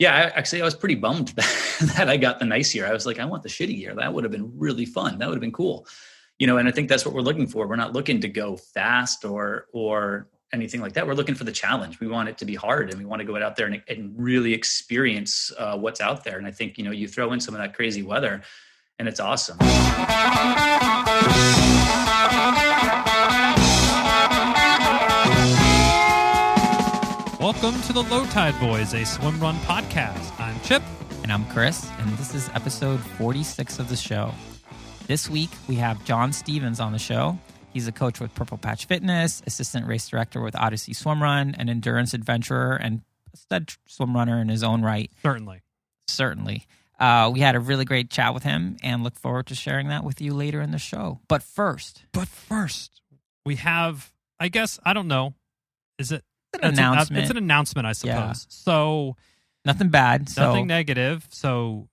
Yeah, I was pretty bummed that I got the nice gear. I was like, I want the shitty gear. That would have been really fun. That would have been cool. And I think that's what we're looking for. We're not looking to go fast or anything like that. We're looking for the challenge. We want it to be hard, and we want to go out there and really experience what's out there. And I think, you throw in some of that crazy weather and it's awesome. Welcome to the Low Tide Boyz, a Swimrun Podcast. I'm Chip. And I'm Chris, and this is episode 46 of the show. This week, we have John Stevens on the show. He's a coach with Purple Patch Fitness, assistant race director with Ödyssey Swimrun, an endurance adventurer, and a stud swimrunner in his own right. Certainly. We had a really great chat with him and look forward to sharing that with you later in the show. But first, we have, I guess, I don't know, is it? It's an announcement. It's an announcement, I suppose. Yeah. So nothing bad. Nothing negative. So,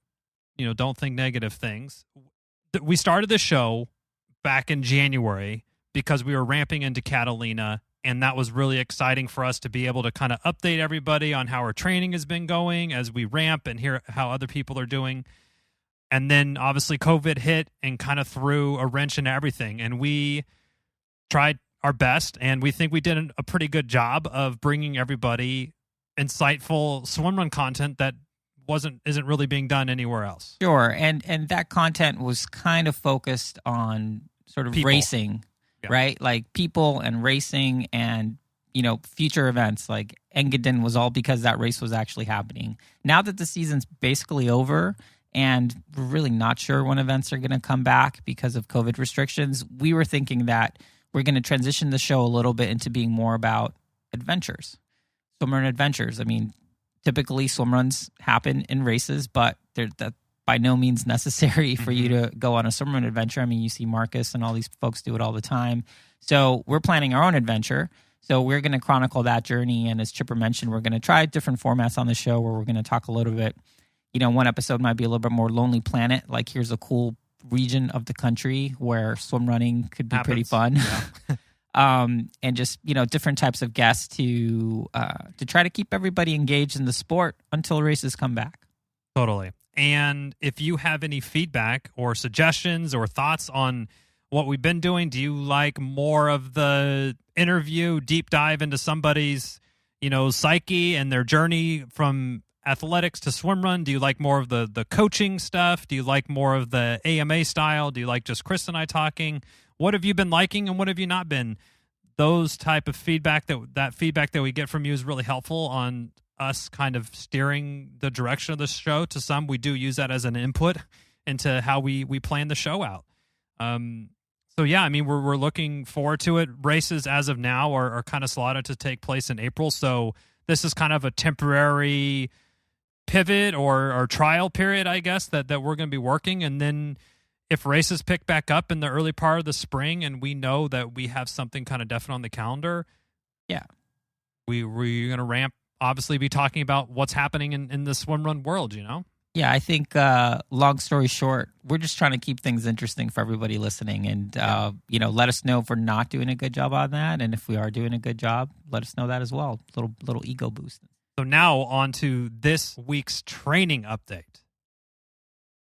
don't think negative things. We started the show back in January because we were ramping into Catalina, and that was really exciting for us to be able to kind of update everybody on how our training has been going as we ramp and hear how other people are doing. And then obviously COVID hit and kind of threw a wrench into everything. And we tried our best, and we think we did a pretty good job of bringing everybody insightful swimrun content that isn't really being done anywhere else. Sure, and that content was kind of focused on sort of people. Racing, yeah. Right? Like people and racing and, future events. Like Engadin was all because that race was actually happening. Now that the season's basically over and we're really not sure when events are going to come back because of COVID restrictions, we were thinking that we're going to transition the show a little bit into being more about adventures, swimrun adventures. I mean, typically swimruns happen in races, but they're by no means necessary for you to go on a swimrun adventure. I mean, you see Marcus and all these folks do it all the time. So we're planning our own adventure. So we're going to chronicle that journey. And as Chipper mentioned, we're going to try different formats on the show where we're going to talk a little bit. One episode might be a little bit more Lonely Planet. Like here's a cool region of the country where swim running could be pretty fun. Yeah. And just, different types of guests to try to keep everybody engaged in the sport until races come back. Totally. And if you have any feedback or suggestions or thoughts on what we've been doing, do you like more of the interview, deep dive into somebody's, psyche and their journey from athletics to swimrun? Do you like more of the coaching stuff? Do you like more of the AMA style? Do you like just Chris and I talking? What have you been liking and what have you not been? Those type of feedback, that feedback that we get from you is really helpful on us kind of steering the direction of the show. To some, we do use that as an input into how we plan the show out. So yeah, I mean, we're looking forward to it. Races as of now are kind of slotted to take place in April. So this is kind of a temporary pivot or trial period, I guess, that we're going to be working. And then if races pick back up in the early part of the spring and we know that we have something kind of definite on the calendar, yeah, we're going to ramp, obviously be talking about what's happening in the swimrun world, Yeah, I think, long story short, we're just trying to keep things interesting for everybody listening. And, let us know if we're not doing a good job on that. And if we are doing a good job, let us know that as well. Little ego boost. So now on to this week's training update.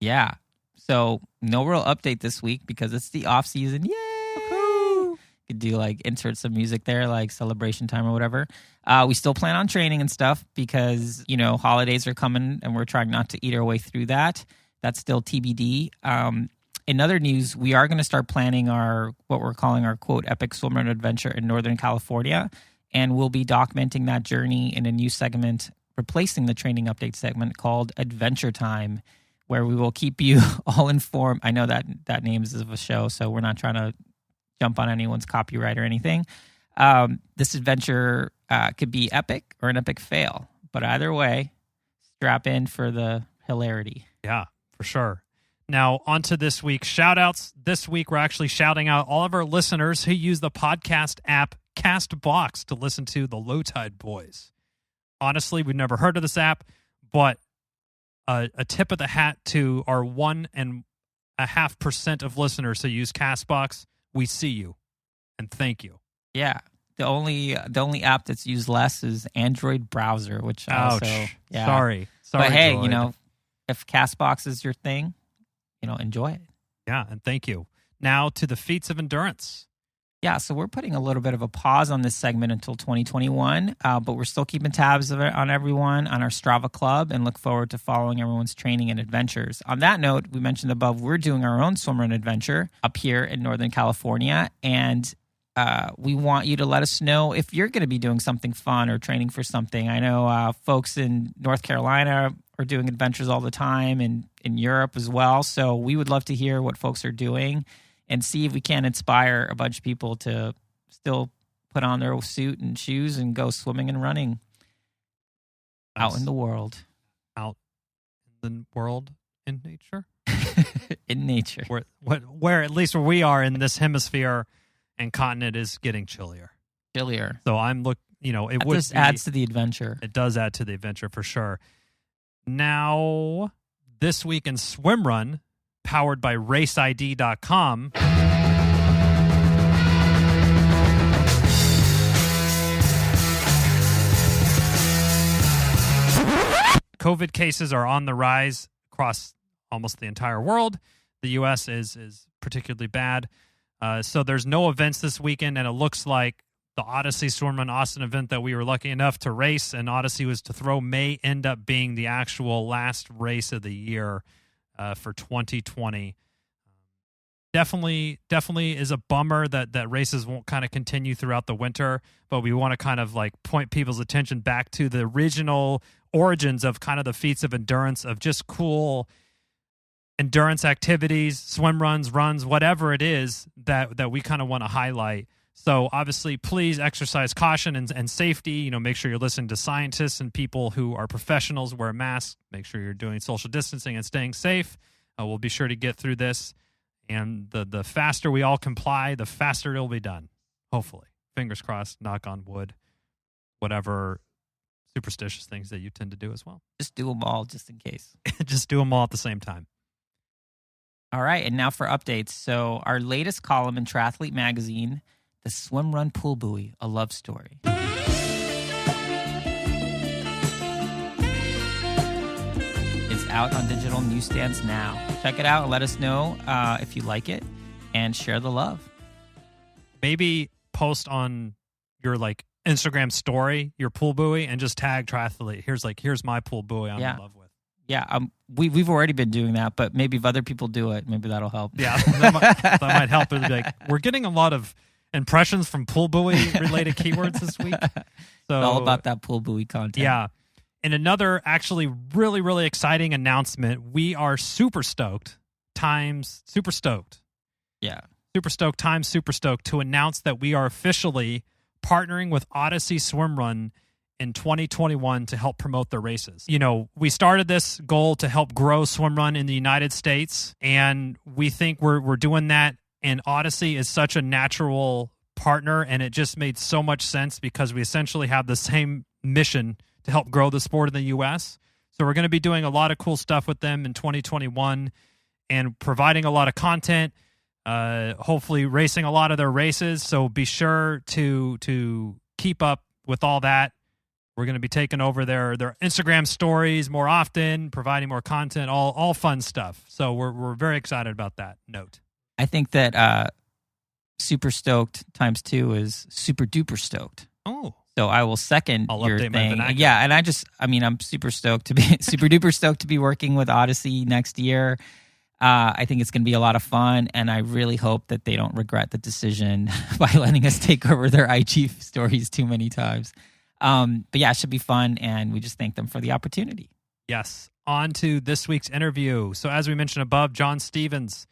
Yeah. So no real update this week because it's the off season. Yay! Woo-hoo! You could do insert some music there, like celebration time or whatever. We still plan on training and stuff because, holidays are coming and we're trying not to eat our way through that. That's still TBD. In other news, we are going to start planning what we're calling our quote epic swimrun adventure in Northern California. And we'll be documenting that journey in a new segment, replacing the training update segment called Adventure Time, where we will keep you all informed. I know that name is of a show, so we're not trying to jump on anyone's copyright or anything. This adventure could be epic or an epic fail, but either way, strap in for the hilarity. Yeah, for sure. Now, on to this week's shout-outs. This week, we're actually shouting out all of our listeners who use the podcast app CastBox to listen to the Low Tide Boyz. Honestly, we've never heard of this app, but a tip of the hat to our 1.5% of listeners who use CastBox. We see you, and thank you. Yeah. The only app that's used less is Android browser, which Ouch. also... Yeah. Sorry. Sorry, but hey, Droid. if Castbox is your thing, enjoy it. Yeah, and thank you. Now to the feats of endurance. Yeah, so we're putting a little bit of a pause on this segment until 2021, but we're still keeping tabs on everyone on our Strava Club and look forward to following everyone's training and adventures. On that note, we mentioned above, we're doing our own swimrun adventure up here in Northern California, and we want you to let us know if you're going to be doing something fun or training for something. I know folks in North Carolina are doing adventures all the time, and in Europe as well, so we would love to hear what folks are doing and see if we can inspire a bunch of people to still put on their suit and shoes and go swimming and running out in the world. Out in the world, in nature? In nature. Where at least where we are in this hemisphere and continent is getting chillier. So I'm it adds to the adventure. It does add to the adventure for sure. Now, this week in Swimrun, powered by raceid.com. COVID cases are on the rise across almost the entire world. The U.S. is particularly bad. So there's no events this weekend, and it looks like the Ödyssey Swimrun Austin event that we were lucky enough to race, and Ödyssey was to throw, may end up being the actual last race of the year for 2020. Definitely is a bummer that races won't kind of continue throughout the winter, but we want to kind of like point people's attention back to the original origins of kind of the feats of endurance, of just cool endurance activities, swim runs, whatever it is that we kind of want to highlight. So obviously, please exercise caution and safety. Make sure you're listening to scientists and people who are professionals. Wear a mask. Make sure you're doing social distancing and staying safe. We'll be sure to get through this. And the faster we all comply, the faster it'll be done. Hopefully. Fingers crossed, knock on wood, whatever superstitious things that you tend to do as well. Just do them all just in case. Just do them all at the same time. All right, and now for updates. So our latest column in Triathlete Magazine, The Swimrun Pool Buoy, A Love Story. It's out on digital newsstands now. Check it out and let us know if you like it, and share the love. Maybe post on your Instagram story your pool buoy and just tag Triathlete. Here's my pool buoy I'm in love with. Yeah, we've already been doing that, but maybe if other people do it, maybe that'll help. Yeah, that might help. It'll be we're getting a lot of impressions from pool buoy related keywords this week. So it's all about that pool buoy content. Yeah. And another actually really, really exciting announcement. We are super stoked times super stoked. Yeah. Super stoked times super stoked to announce that we are officially partnering with Ödyssey Swimrun in 2021 to help promote the races. We started this goal to help grow swimrun in the United States, and we think we're doing that, and Ödyssey is such a natural partner, and it just made so much sense because we essentially have the same mission to help grow the sport in the U.S. So we're going to be doing a lot of cool stuff with them in 2021 and providing a lot of content, hopefully racing a lot of their races. So be sure to keep up with all that. We're going to be taking over their Instagram stories more often, providing more content, all fun stuff. So we're very excited about that note. I think that super stoked times 2 is super duper stoked. Oh. So I will second your update thing. my Yeah, and I'm super stoked to be super duper stoked to be working with Ödyssey next year. I think it's going to be a lot of fun, and I really hope that they don't regret the decision by letting us take over their IG stories too many times. But yeah, it should be fun, and we just thank them for the opportunity. Yes. On to this week's interview. So as we mentioned above, John Stevens,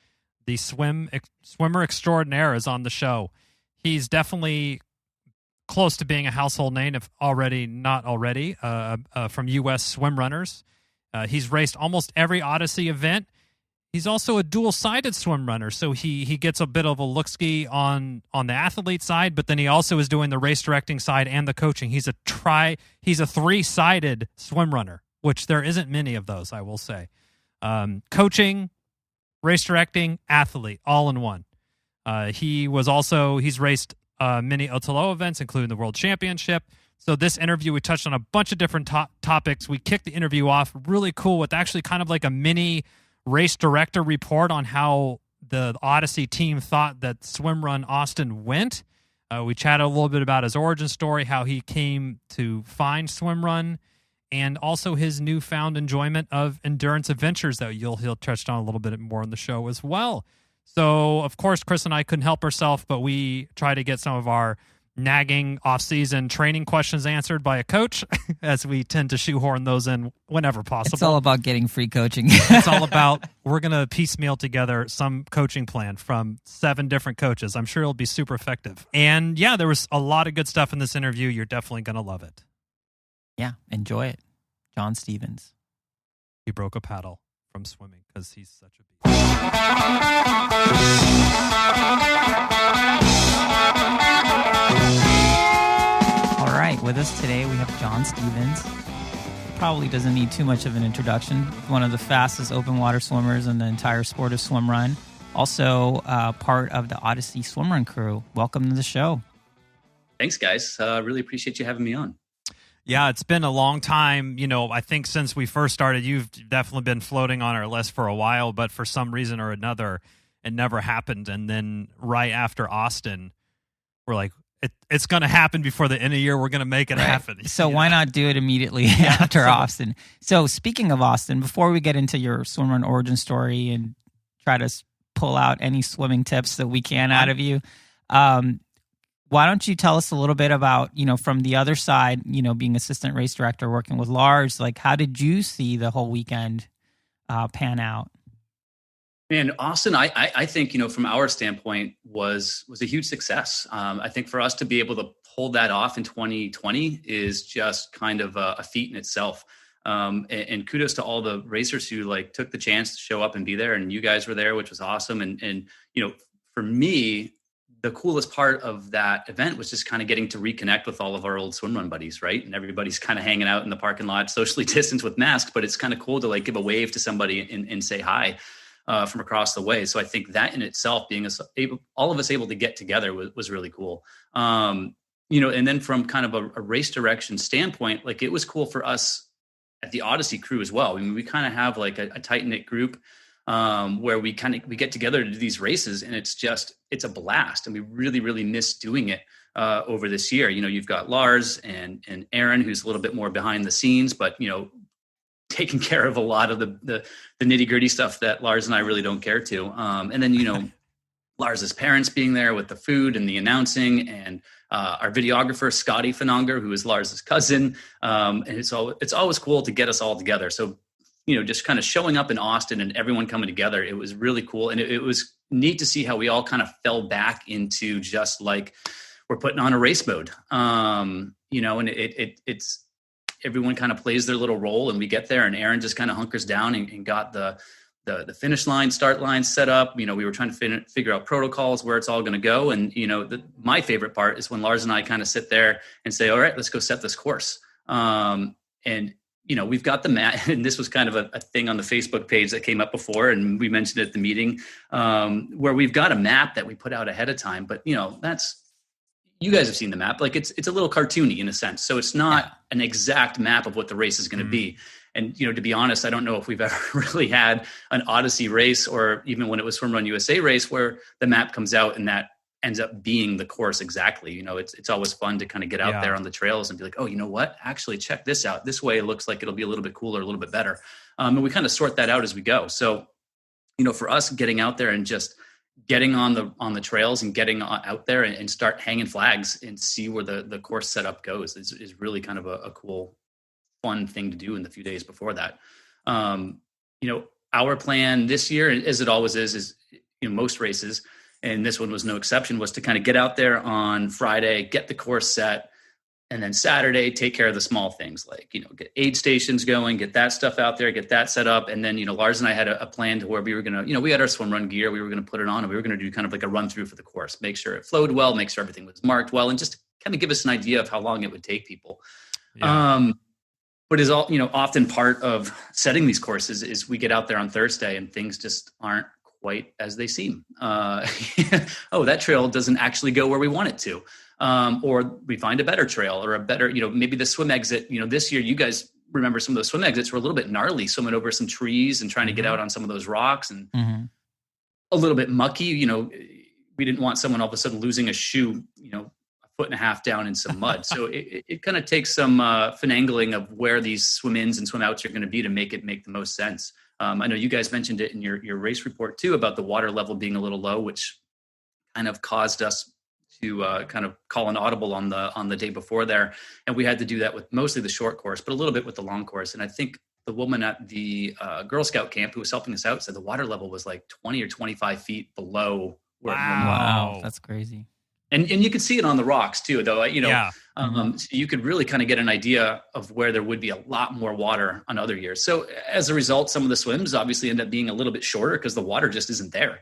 the swimmer extraordinaire, is on the show. He's definitely close to being a household name, if not already, from U.S. Swimrunners. He's raced almost every Ödyssey event. He's also a dual-sided swim runner, so he gets a bit of a look-ski on the athlete side, but then he also is doing the race directing side and the coaching. He's a 3-sided swim runner, which there isn't many of those, I will say. Coaching, race directing, athlete, all in one. He's raced many Otelo events, including the World Championship. So this interview, we touched on a bunch of different topics. We kicked the interview off really cool with actually kind of like a mini race director report on how the Ödyssey team thought that Swimrun Austin went. We chatted a little bit about his origin story, how he came to find Swimrun, and also his newfound enjoyment of endurance adventures that he'll touch on a little bit more in the show as well. So, of course, Chris and I couldn't help ourselves, but we try to get some of our nagging off-season training questions answered by a coach, as we tend to shoehorn those in whenever possible. It's all about getting free coaching. It's all about, we're going to piecemeal together some coaching plan from 7 different coaches. I'm sure it'll be super effective. And yeah, there was a lot of good stuff in this interview. You're definitely going to love it. Yeah, enjoy it. John Stevens. He broke a paddle from swimming because he's such a beast. All right, with us today we have John Stevens. Probably doesn't need too much of an introduction. One of the fastest open water swimmers in the entire sport of swimrun. Also part of the Ödyssey Swimrun crew. Welcome to the show. Thanks, guys. Really appreciate you having me on. Yeah, it's been a long time. I think since we first started, you've definitely been floating on our list for a while, but for some reason or another, it never happened. And then right after Austin, we're like, it's going to happen before the end of the year. We're going to make it happen. So why not do it immediately after Austin? So speaking of Austin, before we get into your swimrun origin story and try to pull out any swimming tips that we can out of you, why don't you tell us a little bit about, from the other side, being assistant race director, working with Lars, like how did you see the whole weekend pan out? Man, Austin, I think, from our standpoint was a huge success. I think for us to be able to pull that off in 2020 is just kind of a feat in itself. And kudos to all the racers who took the chance to show up and be there. And you guys were there, which was awesome. And for me, the coolest part of that event was just kind of getting to reconnect with all of our old swimrun buddies, right? And everybody's kind of hanging out in the parking lot, socially distanced with masks, but it's kind of cool to give a wave to somebody and say hi from across the way. So I think that in itself, being all of us able to get together was really cool. And then from kind of a race direction standpoint, it was cool for us at the Ödyssey crew as well. I mean, we kind of have a tight knit group where we get together to do these races, and it's a blast, and we really, really miss doing it over this year. You've got Lars and Aaron, who's a little bit more behind the scenes, but taking care of a lot of the nitty gritty stuff that Lars and I really don't care to. And then Lars's parents being there with the food and the announcing, and our videographer Scotty Finanger, who is Lars's cousin. And it's always cool to get us all together. So just kind of showing up in Austin and everyone coming together, it was really cool. And it was neat to see how we all kind of fell back into just we're putting on a race mode, and it's everyone kind of plays their little role, and we get there and Aaron just kind of hunkers down and got the finish line, start line set up. We were trying to figure out protocols, where it's all going to go. And, my favorite part is when Lars and I kind of sit there and say, all right, let's go set this course. We've got the map, and this was kind of a thing on the Facebook page that came up before, and we mentioned it at the meeting, where we've got a map that we put out ahead of time. But, you guys have seen the map. It's a little cartoony in a sense. So it's not an exact map of what the race is going to be. And, to be honest, I don't know if we've ever really had an Ödyssey race, or even when it was Swimrun USA race, where the map comes out and that ends up being the course exactly. It's always fun to kind of get out there on the trails and be like, oh, you know what? Actually, check this out. This way it looks like it'll be a little bit cooler, a little bit better. And we kind of sort that out as we go. So, for us, getting out there and just getting on the trails and getting out there and start hanging flags and see where the course setup goes is really kind of a cool, fun thing to do in the few days before that. Our plan this year, as it always is most races, and this one was no exception, was to kind of get out there on Friday, get the course set, and then Saturday, take care of the small things get aid stations going, get that stuff out there, get that set up. And then, Lars and I had a plan to where we were going to, we had our swim run gear, we were going to put it on, and we were going to do kind of a run through for the course, make sure it flowed well, make sure everything was marked well, and just kind of give us an idea of how long it would take people. Yeah. But is all, often part of setting these courses is we get out there on Thursday and things just aren't quite as they seem. Oh, that trail doesn't actually go where we want it to. or we find a better trail or a better, maybe the swim exit. This year, you guys remember some of those swim exits were a little bit gnarly, swimming over some trees and trying to get out on some of those rocks, and a little bit mucky. We didn't want someone all of a sudden losing a shoe, a foot and a half down in some mud. So it kind of takes some finagling of where these swim ins and swim outs are going to be to make the most sense. I know you guys mentioned it in your race report too, about the water level being a little low, which kind of caused us to kind of call an audible on the day before there. And we had to do that with mostly the short course, but a little bit with the long course. And I think the woman at the Girl Scout camp who was helping us out said the water level was like 20 or 25 feet below. Wow. That's crazy. And you could see it on the rocks too, though. So you could really kind of get an idea of where there would be a lot more water on other years. So as a result, some of the swims obviously end up being a little bit shorter because the water just isn't there.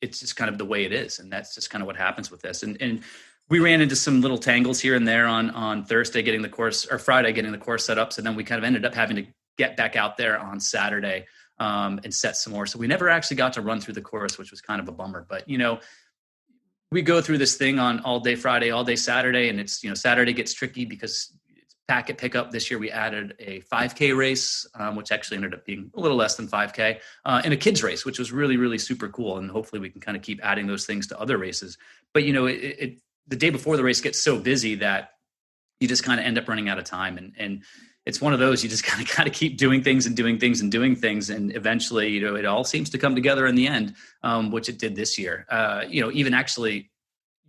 It's just kind of the way it is, and that's just kind of what happens with this. And we ran into some little tangles here and there on Thursday getting the course, or Friday getting the course set up. So then we kind of ended up having to get back out there on Saturday and set some more. So we never actually got to run through the course, which was kind of a bummer. But we go through this thing on all day Friday, all day Saturday, and it's Saturday gets tricky because it's packet pickup. This year we added a 5K race, which actually ended up being a little less than 5K, and a kids race, which was really, really super cool. And hopefully we can kind of keep adding those things to other races. But the day before the race gets so busy that you just kind of end up running out of time. And it's one of those, you just kind of keep doing things and doing things and doing things. And eventually, it all seems to come together in the end, which it did this year. Even actually,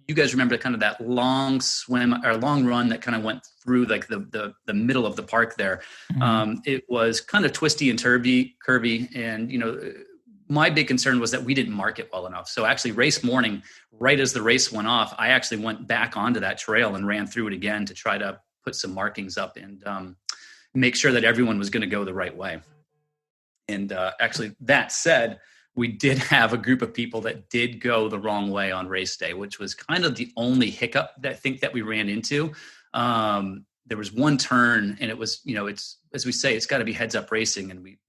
you guys remember kind of that long swim or long run that kind of went through like the middle of the park there. It was kind of twisty and curvy. And, my big concern was that we didn't mark it well enough. So actually race morning, right as the race went off, I actually went back onto that trail and ran through it again to try to put some markings up and make sure that everyone was going to go the right way. And actually, that said, we did have a group of people that did go the wrong way on race day, which was kind of the only hiccup that I think that we ran into. There was one turn, and it was, it's, as we say, it's got to be heads up racing. And we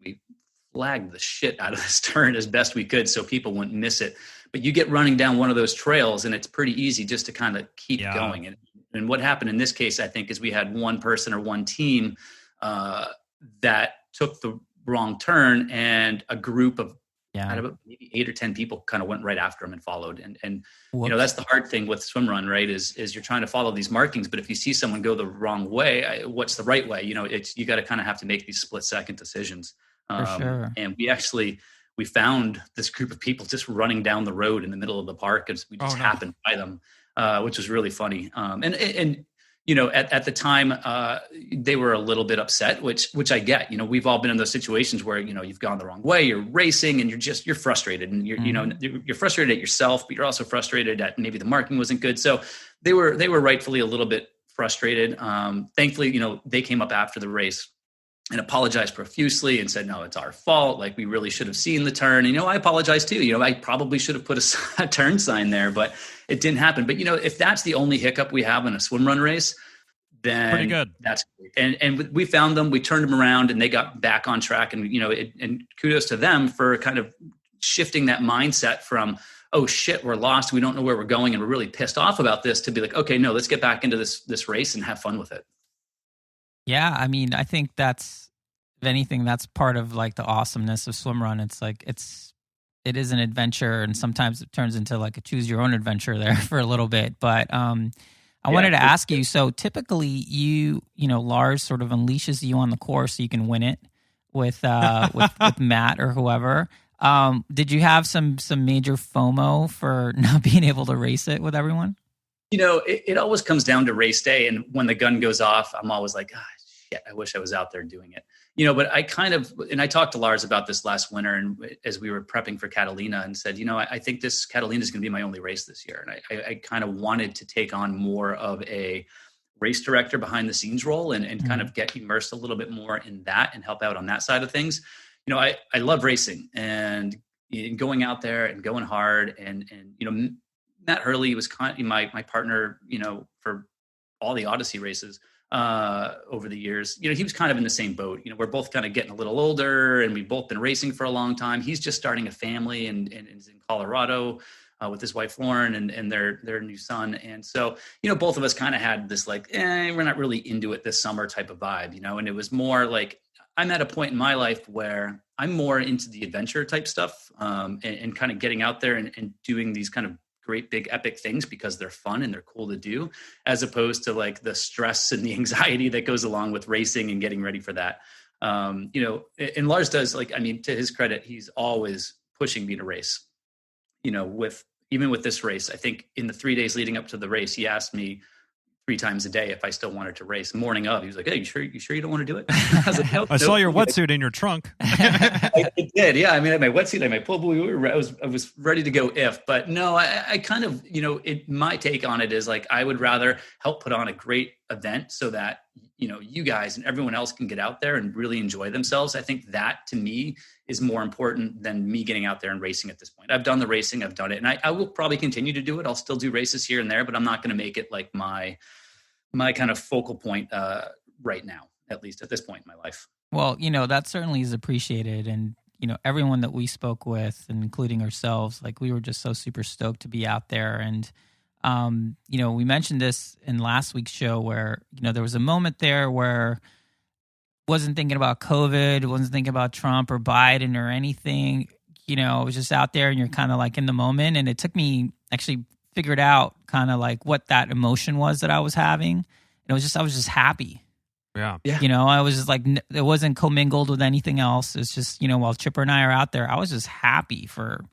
flagged the shit out of this turn as best we could so people wouldn't miss it. But you get running down one of those trails, and it's pretty easy just to kind of keep going. And what happened in this case, I think, is we had one person or one team that took the wrong turn, and a group of maybe 8 or 10 people kind of went right after them and followed. And that's the hard thing with Swimrun, right? Is you're trying to follow these markings, but if you see someone go the wrong way, what's the right way? You got to kind of have to make these split second decisions. For sure. And we found this group of people just running down the road in the middle of the park as we just happened by them, which was really funny. At the time, they were a little bit upset, which I get. We've all been in those situations where you've gone the wrong way, you're racing, and you're frustrated, and you're frustrated at yourself, but you're also frustrated at maybe the marking wasn't good. So they were rightfully a little bit frustrated. Thankfully, they came up after the race and apologized profusely and said, no, it's our fault. Like, we really should have seen the turn. And, I apologize too. I probably should have put a turn sign there, but it didn't happen. But, if that's the only hiccup we have in a swim run race, then pretty good. That's great. And we found them, we turned them around, and they got back on track. And, and kudos to them for kind of shifting that mindset from, oh shit, we're lost, we don't know where we're going, and we're really pissed off about this, to be like, okay, no, let's get back into this race and have fun with it. Yeah, I mean, I think that's, if anything, that's part of like the awesomeness of Swimrun. It's like it is an adventure, and sometimes it turns into like a choose your own adventure there for a little bit. But I wanted to ask you, so typically Lars sort of unleashes you on the course so you can win it with Matt or whoever. Did you have some major FOMO for not being able to race it with everyone? It always comes down to race day. And when the gun goes off, I'm always like, shit, I wish I was out there doing it. But I talked to Lars about this last winter, and as we were prepping for Catalina, and said, I think this Catalina is going to be my only race this year. And I kind of wanted to take on more of a race director behind the scenes role and kind of get immersed a little bit more in that and help out on that side of things. I love racing and going out there and going hard. And Matt Hurley was kind of my partner, for all the Ödyssey races over the years. He was kind of in the same boat. We're both kind of getting a little older, and we've both been racing for a long time. He's just starting a family and is in Colorado. with his wife Lauren and their new son. And so, both of us kind of had this like, we're not really into it this summer type of vibe, and it was more like, I'm at a point in my life where I'm more into the adventure type stuff, and kind of getting out there and doing these kind of great big epic things because they're fun and they're cool to do, as opposed to like the stress and the anxiety that goes along with racing and getting ready for that. And Lars does, like, I mean, to his credit, he's always pushing me to race, even with this race. I think in the 3 days leading up to the race, he asked me 3 times a day if I still wanted to race. Morning of, he was like, "Hey, you sure you don't want to do it?" I was like, I saw your wetsuit in your trunk. I did, yeah. I mean, I had my wetsuit, I had my pull buoy. I was ready to go but no, I kind of, my take on it is like, I would rather help put on a great event so that, you guys and everyone else can get out there and really enjoy themselves. I think that to me is more important than me getting out there and racing at this point. I've done the racing, I've done it, and I will probably continue to do it. I'll still do races here and there, but I'm not going to make it like my kind of focal point right now, at least at this point in my life. Well, that certainly is appreciated. And, everyone that we spoke with, including ourselves, like we were just so super stoked to be out there. And, we mentioned this in last week's show where, there was a moment there where wasn't thinking about COVID, wasn't thinking about Trump or Biden or anything. I was just out there and you're kind of like in the moment. And it took me actually figured out kind of like what that emotion was that I was having. And I was just happy. Yeah. I was just like, it wasn't commingled with anything else. It's just, while Chipper and I are out there, I was just happy for,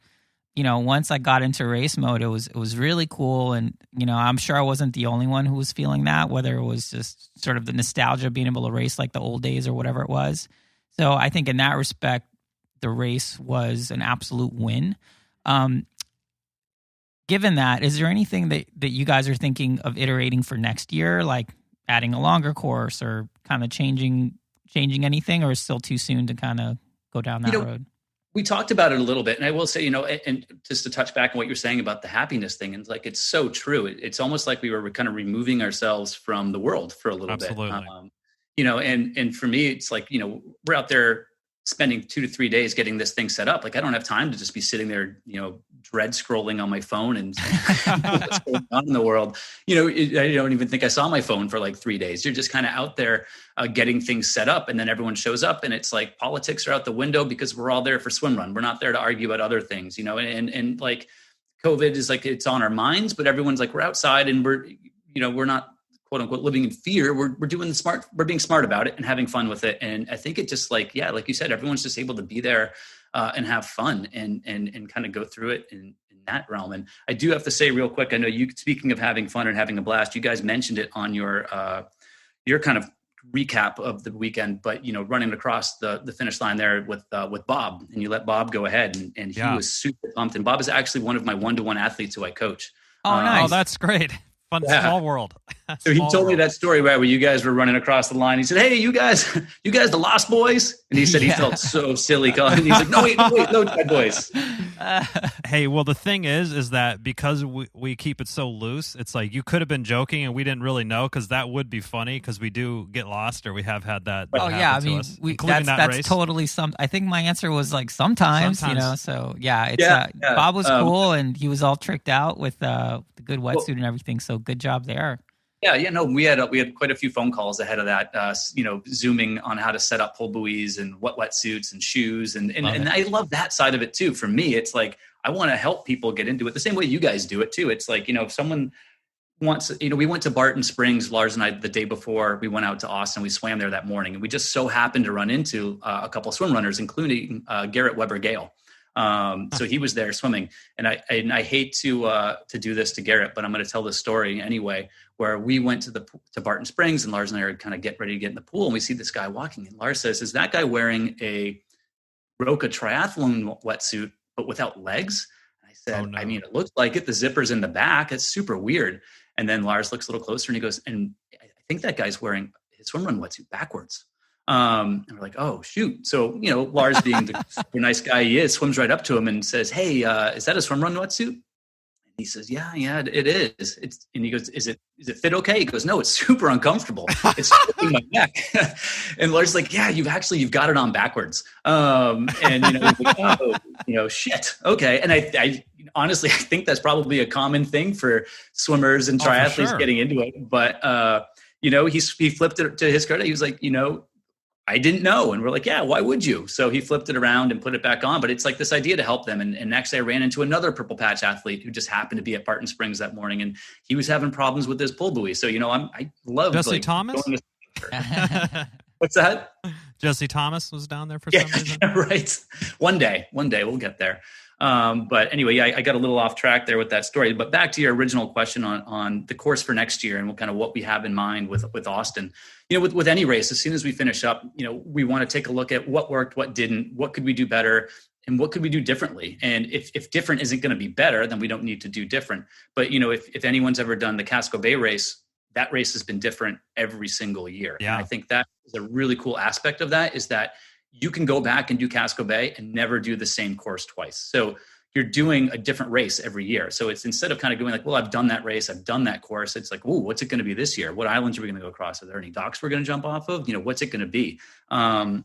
once I got into race mode, it was really cool. And, I'm sure I wasn't the only one who was feeling that, whether it was just sort of the nostalgia of being able to race like the old days or whatever it was. So I think in that respect, the race was an absolute win. Given that, is there anything that you guys are thinking of iterating for next year, like adding a longer course or kind of changing anything, or is it still too soon to kind of go down that road? We talked about it a little bit, and I will say, and just to touch back on what you're saying about the happiness thing, and like, it's so true. It's almost like we were kind of removing ourselves from the world for a little bit. And for me, it's like, we're out there spending 2 to 3 days getting this thing set up. Like, I don't have time to just be sitting there, dread scrolling on my phone and what's going on in the world. I don't even think I saw my phone for like 3 days. You're just kind of out there getting things set up, and then everyone shows up, and it's like politics are out the window because we're all there for Swimrun. We're not there to argue about other things, and like COVID is like, it's on our minds, but everyone's like, we're outside and we're not quote unquote living in fear. We're doing we're being smart about it and having fun with it. And I think it just like you said, everyone's just able to be there and have fun and kind of go through it in that realm. And I do have to say real quick, I know you, speaking of having fun and having a blast, you guys mentioned it on your kind of recap of the weekend, but running across the finish line there with Bob, and you let Bob go ahead, and he was super pumped. And Bob is actually one of my 1-to-1 athletes who I coach. Oh, nice. Oh, that's great. Fun, small world. So he told me that story where you guys were running across the line. He said, "Hey, you guys, the Lost Boys," and he said he felt so silly calling. He's like, "No, wait, Low Tide Boys." Hey, well, the thing is that because we keep it so loose, it's like you could have been joking and we didn't really know, because that would be funny, because we do get lost, or we have had that. Oh yeah, I mean, that's race. Totally I think my answer was like sometimes. So yeah, Bob was cool, and he was all tricked out with the good wetsuit and everything. So good job there. Yeah, no, we had quite a few phone calls ahead of that, zooming on how to set up pull buoys and what wetsuits and shoes. And I love that side of it too. For me, it's like, I want to help people get into it the same way you guys do it too. It's like, if someone wants, we went to Barton Springs, Lars and I, the day before we went out to Austin. We swam there that morning, and we just so happened to run into a couple of swim runners, including Garrett Weber-Gale. So he was there swimming, and I hate to do this to Garrett, but I'm going to tell this story anyway, where we went to Barton Springs, and Lars and I are kind of ready to get in the pool, and we see this guy walking, and Lars says, "Is that guy wearing a Roka triathlon wetsuit, but without legs?" And I said, "Oh, no. I mean, it looks like it. The zipper's in the back. It's super weird." And then Lars looks a little closer, and he goes, "And I think that guy's wearing his swimrun wetsuit backwards." And we're like, "Oh, shoot." So, Lars, being the super nice guy he is, swims right up to him and says, "Hey, is that a swimrun wetsuit?" And he says, yeah, it is. And he goes, "Is it fit okay?" He goes, "No, it's super uncomfortable. It's in my neck." And Lars like, "Yeah, you've got it on backwards." And, he's like, "Oh, shit. Okay." And I honestly, I think that's probably a common thing for swimmers and triathletes getting into it. But, he flipped it to his credit. He was like, I didn't know. And we're like, yeah, why would you? So he flipped it around and put it back on. But it's like this idea to help them. And actually I ran into another purple patch athlete who just happened to be at Barton Springs that morning. And he was having problems with his pull buoy. So, I love Jesse Thomas. What's that? Jesse Thomas was down there for some reason. Yeah, right. One day we'll get there. But anyway, I got a little off track there with that story. But back to your original question on the course for next year and what we have in mind with Austin. With any race, as soon as we finish up, we want to take a look at what worked, what didn't, what could we do better, and what could we do differently. And if different isn't going to be better, then we don't need to do different. But if anyone's ever done the Casco Bay race, that race has been different every single year. Yeah. And I think that is a really cool aspect of that, is that you can go back and do Casco Bay and never do the same course twice. So you're doing a different race every year. So it's, instead of kind of going like, well, I've done that race, I've done that course. It's like, oh, what's it going to be this year? What islands are we going to go across? Are there any docks we're going to jump off of? What's it going to be? And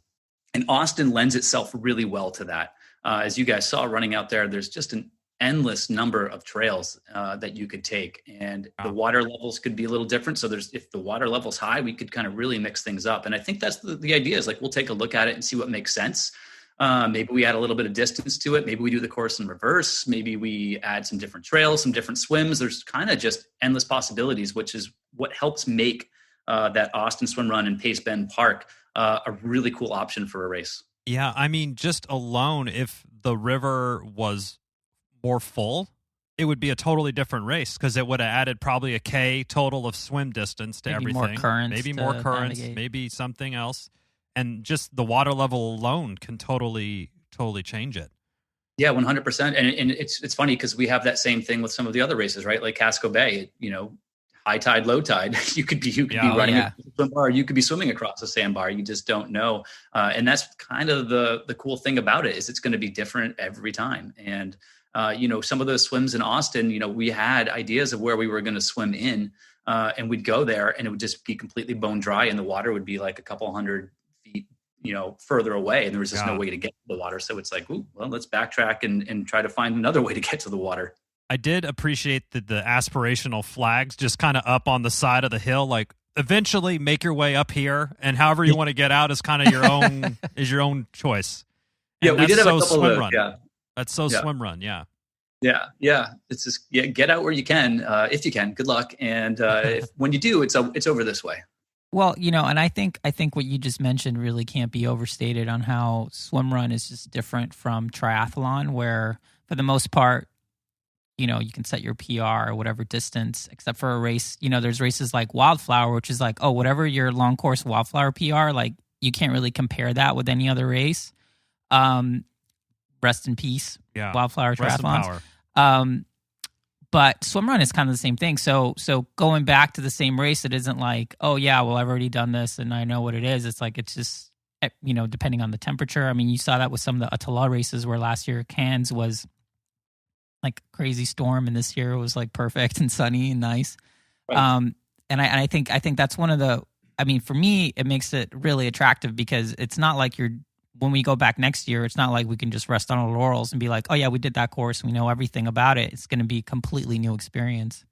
Austin lends itself really well to that. As you guys saw running out there, there's just an endless number of trails that you could take, and the water levels could be a little different. So if the water level's high, we could kind of really mix things up. And I think that's the idea, is like, we'll take a look at it and see what makes sense. Maybe we add a little bit of distance to it. Maybe we do the course in reverse. Maybe we add some different trails, some different swims. There's kind of just endless possibilities, which is what helps make that Austin Swimrun and Pace Bend Park a really cool option for a race. Yeah, I mean, just alone, if the river was more full, it would be a totally different race, because it would have added probably a K total of swim distance to everything. Maybe more currents, navigate. maybe something else. And just the water level alone can totally change it. Yeah, 100%. And it's funny because we have that same thing with some of the other races, right? Like Casco Bay, high tide, low tide, you could be running a swim bar, you could be swimming across a sandbar. You just don't know. And that's kind of the cool thing about it, is it's going to be different every time. And some of those swims in Austin, we had ideas of where we were going to swim in, and we'd go there and it would just be completely bone dry, and the water would be like a couple hundred feet, further away, and there was just no way to get to the water. So it's like, ooh, well, let's backtrack and try to find another way to get to the water. I did appreciate the aspirational flags just kind of up on the side of the hill, like, eventually make your way up here, and however you want to get out is kind of your own choice. And we did have a couple Swimrun. of those. Yeah. That's Swimrun, yeah. Yeah. It's just get out where you can, if you can. Good luck, and when you do, it's over this way. Well, and I think what you just mentioned really can't be overstated on how Swimrun is just different from triathlon, where for the most part, you can set your PR or whatever distance, except for a race. There's races like Wildflower, which is like, oh, whatever your long course Wildflower PR, like, you can't really compare that with any other race. Rest in peace, Wildflower triathlons. But Swimrun is kind of the same thing. So going back to the same race, it isn't like, oh yeah, well, I've already done this and I know what it is. It's like, it's just, depending on the temperature. I mean, you saw that with some of the Atala races, where last year Cairns was like crazy storm, and this year it was like perfect and sunny and nice. Right. And I think that's one of the, for me, it makes it really attractive, because it's not like when we go back next year, it's not like we can just rest on our laurels and be like, oh yeah, we did that course, we know everything about it. It's going to be a completely new experience.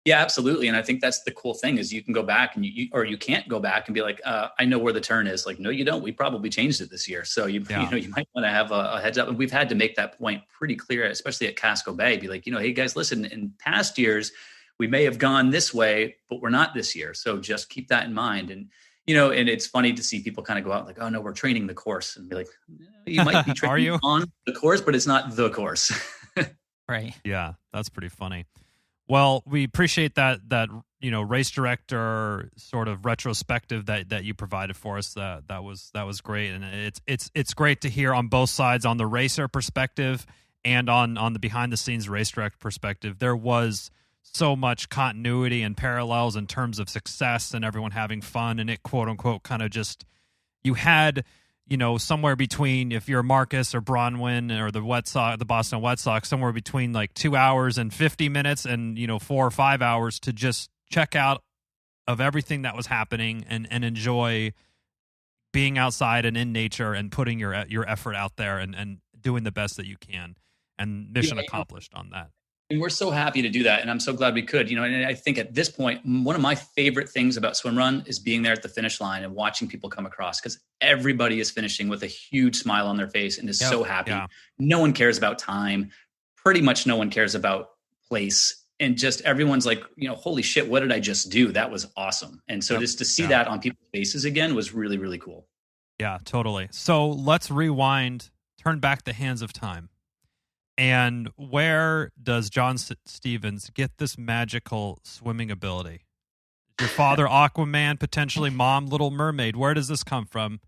Yeah, absolutely. And I think that's the cool thing, is you can go back and you can't go back and be like, I know where the turn is. Like, no, you don't. We probably changed it this year. So you might want to have a heads up. And we've had to make that point pretty clear, especially at Casco Bay. Be like, hey guys, listen, in past years, we may have gone this way, but we're not this year. So just keep that in mind. And, and it's funny to see people kind of go out like, oh no, we're training the course, and be like, you might be training on the course, but it's not the course. Right. Yeah. That's pretty funny. Well, we appreciate that race director sort of retrospective that you provided for us. That was great, and it's great to hear on both sides, on the racer perspective and on the behind the scenes race director perspective. There was so much continuity and parallels in terms of success and everyone having fun, and it, quote unquote, kind of just, you had, somewhere between, if you're Marcus or Bronwyn or the Boston Red Sox, somewhere between like 2 hours and 50 minutes and 4 or 5 hours to just check out of everything that was happening and enjoy being outside and in nature and putting your effort out there and doing the best that you can. and mission accomplished on that. And we're so happy to do that. And I'm so glad we could, and I think at this point, one of my favorite things about Swimrun is being there at the finish line and watching people come across, because everybody is finishing with a huge smile on their face and is so happy. Yeah. No one cares about time. Pretty much no one cares about place. And just everyone's like, holy shit, what did I just do? That was awesome. And so just to see that on people's faces again was really, really cool. Yeah, totally. So let's rewind, turn back the hands of time. And where does John Stevens get this magical swimming ability? Your father, Aquaman, potentially mom, Little Mermaid. Where does this come from?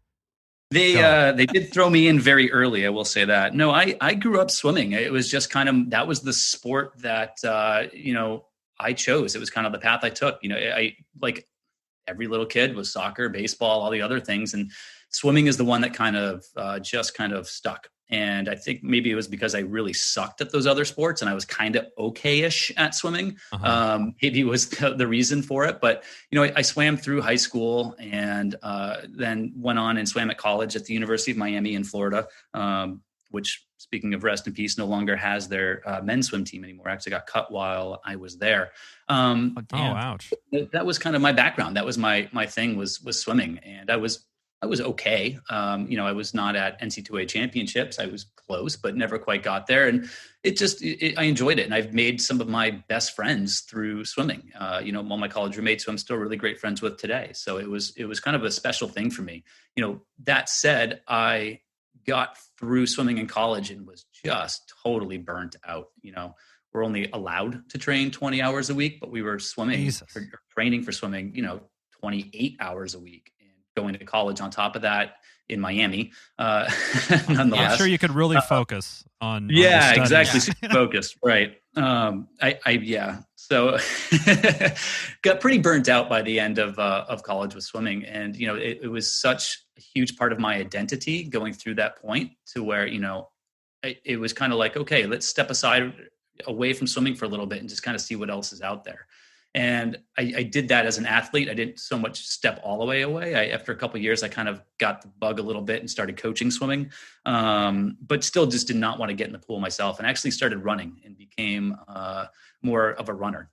They did throw me in very early, I will say that. No, I grew up swimming. It was just that was the sport that, I chose. It was kind of the path I took. I like every little kid was soccer, baseball, all the other things. And swimming is the one that kind of just kind of stuck. And I think maybe it was because I really sucked at those other sports and I was kind of okay-ish at swimming. Maybe it was the reason for it. But, I swam through high school and then went on and swam at college at the University of Miami in Florida, which, speaking of rest in peace, no longer has their men's swim team anymore. Actually got cut while I was there. Ouch. That was kind of my background. That was my thing was swimming. And I was okay. I was not at NCAA championships. I was close, but never quite got there. And I enjoyed it. And I've made some of my best friends through swimming. All my college roommates who I'm still really great friends with today. So it was kind of a special thing for me. That said, I got through swimming in college and was just totally burnt out. We're only allowed to train 20 hours a week, but we were training for swimming, 28 hours a week. Going to college on top of that in Miami, nonetheless. I'm sure you could really focus on exactly. Super focused, right? So got pretty burnt out by the end of college with swimming, and it was such a huge part of my identity going through that point to where it was kind of like, okay, let's step aside away from swimming for a little bit and just kind of see what else is out there. And I did that as an athlete. I didn't so much step all the way away. After a couple of years, I kind of got the bug a little bit and started coaching swimming, but still just did not want to get in the pool myself, and actually started running and became more of a runner.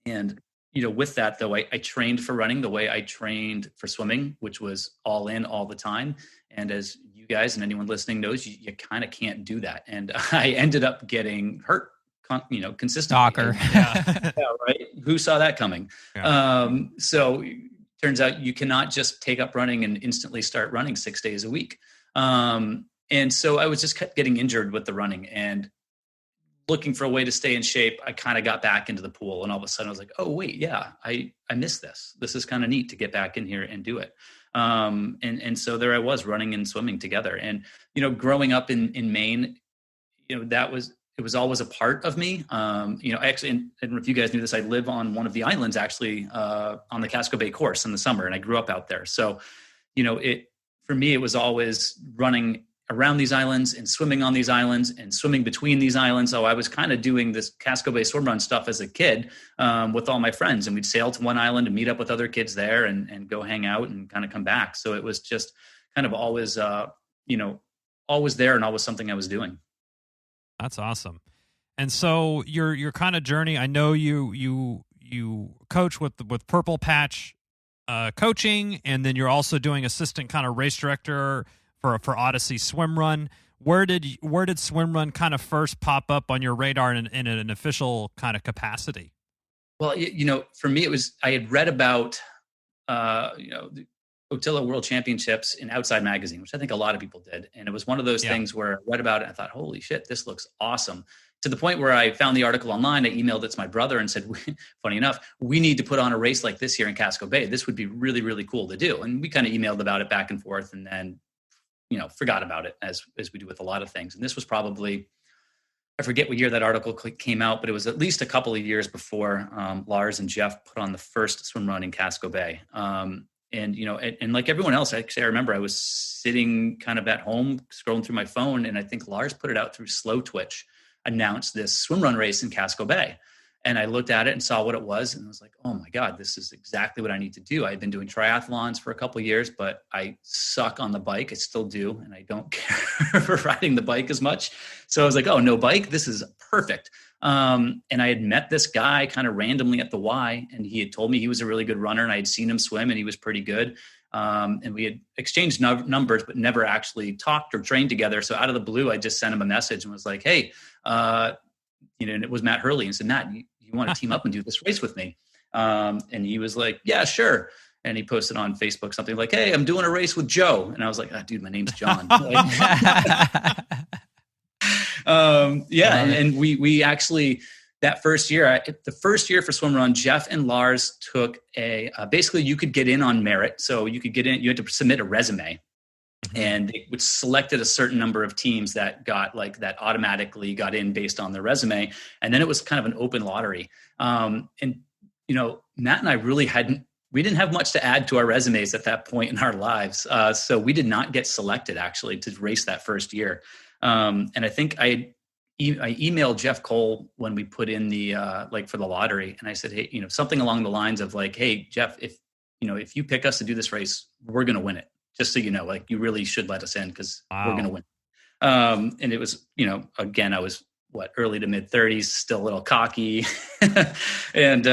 And, with that, though, I trained for running the way I trained for swimming, which was all in all the time. And as you guys and anyone listening knows, you kind of can't do that. And I ended up getting hurt. Consistently. Stalker. Yeah, right. Who saw that coming? Yeah. So turns out you cannot just take up running and instantly start running 6 days a week. And so I was just kept getting injured with the running and looking for a way to stay in shape. I kind of got back into the pool, and all of a sudden I was like, oh wait, yeah, I miss this. This is kind of neat to get back in here and do it. And so there I was running and swimming together. And, growing up in Maine, it was always a part of me. I actually, I don't know if you guys knew this, I live on one of the islands actually on the Casco Bay course in the summer, and I grew up out there. So, for me, it was always running around these islands and swimming on these islands and swimming between these islands. So I was kind of doing this Casco Bay Swimrun stuff as a kid with all my friends, and we'd sail to one island and meet up with other kids there and go hang out and kind of come back. So it was just kind of always, always there and always something I was doing. That's awesome. And so your kind of journey, I know you coach with Purple Patch coaching, and then you're also doing assistant kind of race director for Ödyssey Swimrun. Where did Swimrun kind of first pop up on your radar in an official kind of capacity? Well, for me, it was, I had read about the Otilla World Championships in Outside Magazine, which I think a lot of people did. And it was one of those things where I read about it and I thought, holy shit, this looks awesome. To the point where I found the article online, I emailed it to my brother and said, funny enough, we need to put on a race like this here in Casco Bay. This would be really, really cool to do. And we kind of emailed about it back and forth and then, forgot about it as we do with a lot of things. And this was probably, I forget what year that article came out, but it was at least a couple of years before Lars and Jeff put on the first swim run in Casco Bay. And like everyone else, actually, I remember I was sitting kind of at home scrolling through my phone, and I think Lars put it out through Slow Twitch, announced this swim run race in Casco Bay. And I looked at it and saw what it was and was like, oh my God, this is exactly what I need to do. I've been doing triathlons for a couple of years, but I suck on the bike. I still do. And I don't care for riding the bike as much. So I was like, oh, no bike. This is perfect. And I had met this guy kind of randomly at the Y, and he had told me he was a really good runner, and I had seen him swim and he was pretty good. And we had exchanged numbers, but never actually talked or trained together. So out of the blue, I just sent him a message and was like, hey, and it was Matt Hurley, and said, Matt, you want to team up and do this race with me? And he was like, yeah, sure. And he posted on Facebook something like, hey, I'm doing a race with Joe. And I was like, dude, my name's John. And we actually, that first year, the first year for Swimrun, Jeff and Lars took basically you could get in on merit. So you could get in, you had to submit a resume. And it would selected a certain number of teams that got that automatically got in based on their resume. And then it was kind of an open lottery. And, Matt and I really we didn't have much to add to our resumes at that point in our lives. So we did not get selected actually to race that first year. And I think I emailed Jeff Cole when we put in the, for the lottery. And I said, hey, something along the lines of like, hey, Jeff, if you pick us to do this race, we're going to win it. Just so you know, you really should let us in because we're going to win. And it was, again, I was early to mid 30s, still a little cocky. And,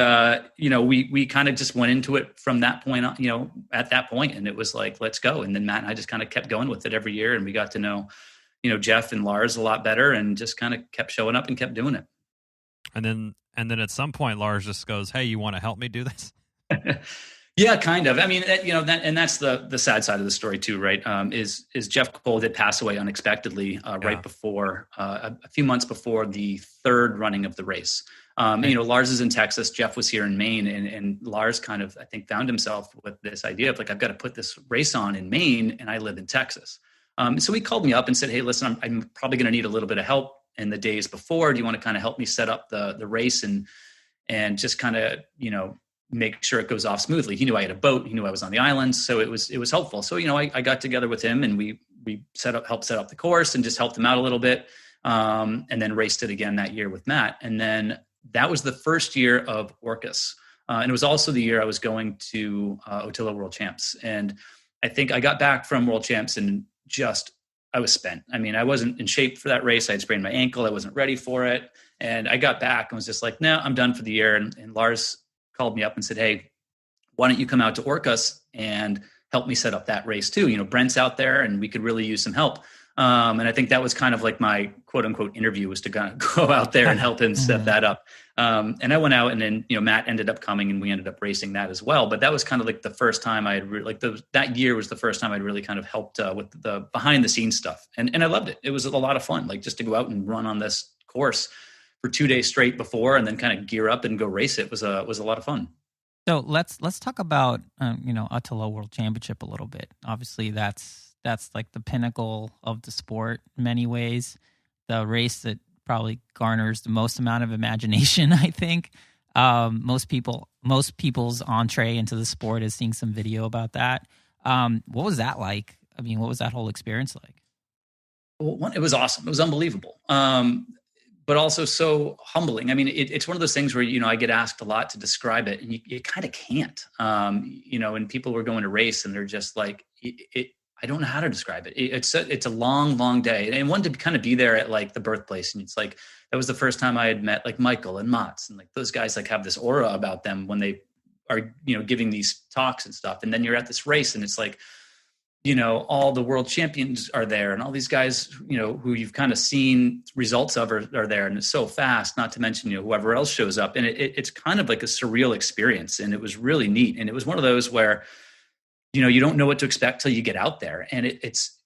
we kind of just went into it from that point on, at that point, and it was like, let's go. And then Matt and I just kind of kept going with it every year. And we got to know, Jeff and Lars a lot better, and just kind of kept showing up and kept doing it. And then at some point, Lars just goes, hey, you want to help me do this? Yeah, kind of. I mean, and that's the sad side of the story too, right? Is Jeff Cole did pass away unexpectedly right before a few months before the third running of the race. Lars is in Texas, Jeff was here in Maine, and Lars kind of, I think, found himself with this idea of I've got to put this race on in Maine, and I live in Texas. So he called me up and said, hey, listen, I'm probably going to need a little bit of help in the days before. Do you want to kind of help me set up the race and just kind of, make sure it goes off smoothly? He knew I had a boat. He knew I was on the island. So it was helpful. So, I got together with him, and we helped set up the course and just helped him out a little bit. And then raced it again that year with Matt. And then that was the first year of Orcas. And it was also the year I was going to Otillo World Champs. And I think I got back from World Champs and I was spent. I mean, I wasn't in shape for that race. I had sprained my ankle. I wasn't ready for it. And I got back and was just like, no, I'm done for the year. And Lars called me up and said, hey, why don't you come out to Orcas and help me set up that race too? Brent's out there and we could really use some help. And I think that was kind of like my quote unquote interview, was to kind of go out there and help him set that up. And I went out, and then, Matt ended up coming, and we ended up racing that as well. But that was kind of like the first time I had that year was the first time I'd really kind of helped with the behind the scenes stuff. And I loved it. It was a lot of fun, just to go out and run on this course for 2 days straight before, and then kind of gear up and go race it was a lot of fun. So let's talk about Otillo World Championship a little bit. Obviously, that's like the pinnacle of the sport in many ways. The race that probably garners the most amount of imagination, I think. Most people's entree into the sport is seeing some video about that. What was that like? I mean, what was that whole experience like? Well, it was awesome. It was unbelievable. But also so humbling. I mean, it's one of those things where, I get asked a lot to describe it, and you kind of can't, and people were going to race and they're just like, I don't know how to describe it. It's a long, long day. And wanted to kind of be there at the birthplace. And it's that was the first time I had met Michael and Mats, and those guys have this aura about them when they are, giving these talks and stuff. And then you're at this race, and it's all the world champions are there, and all these guys, who you've kind of seen results of are there. And it's so fast, not to mention, whoever else shows up. And it's kind of like a surreal experience. And it was really neat. And it was one of those where, you don't know what to expect till you get out there. And it's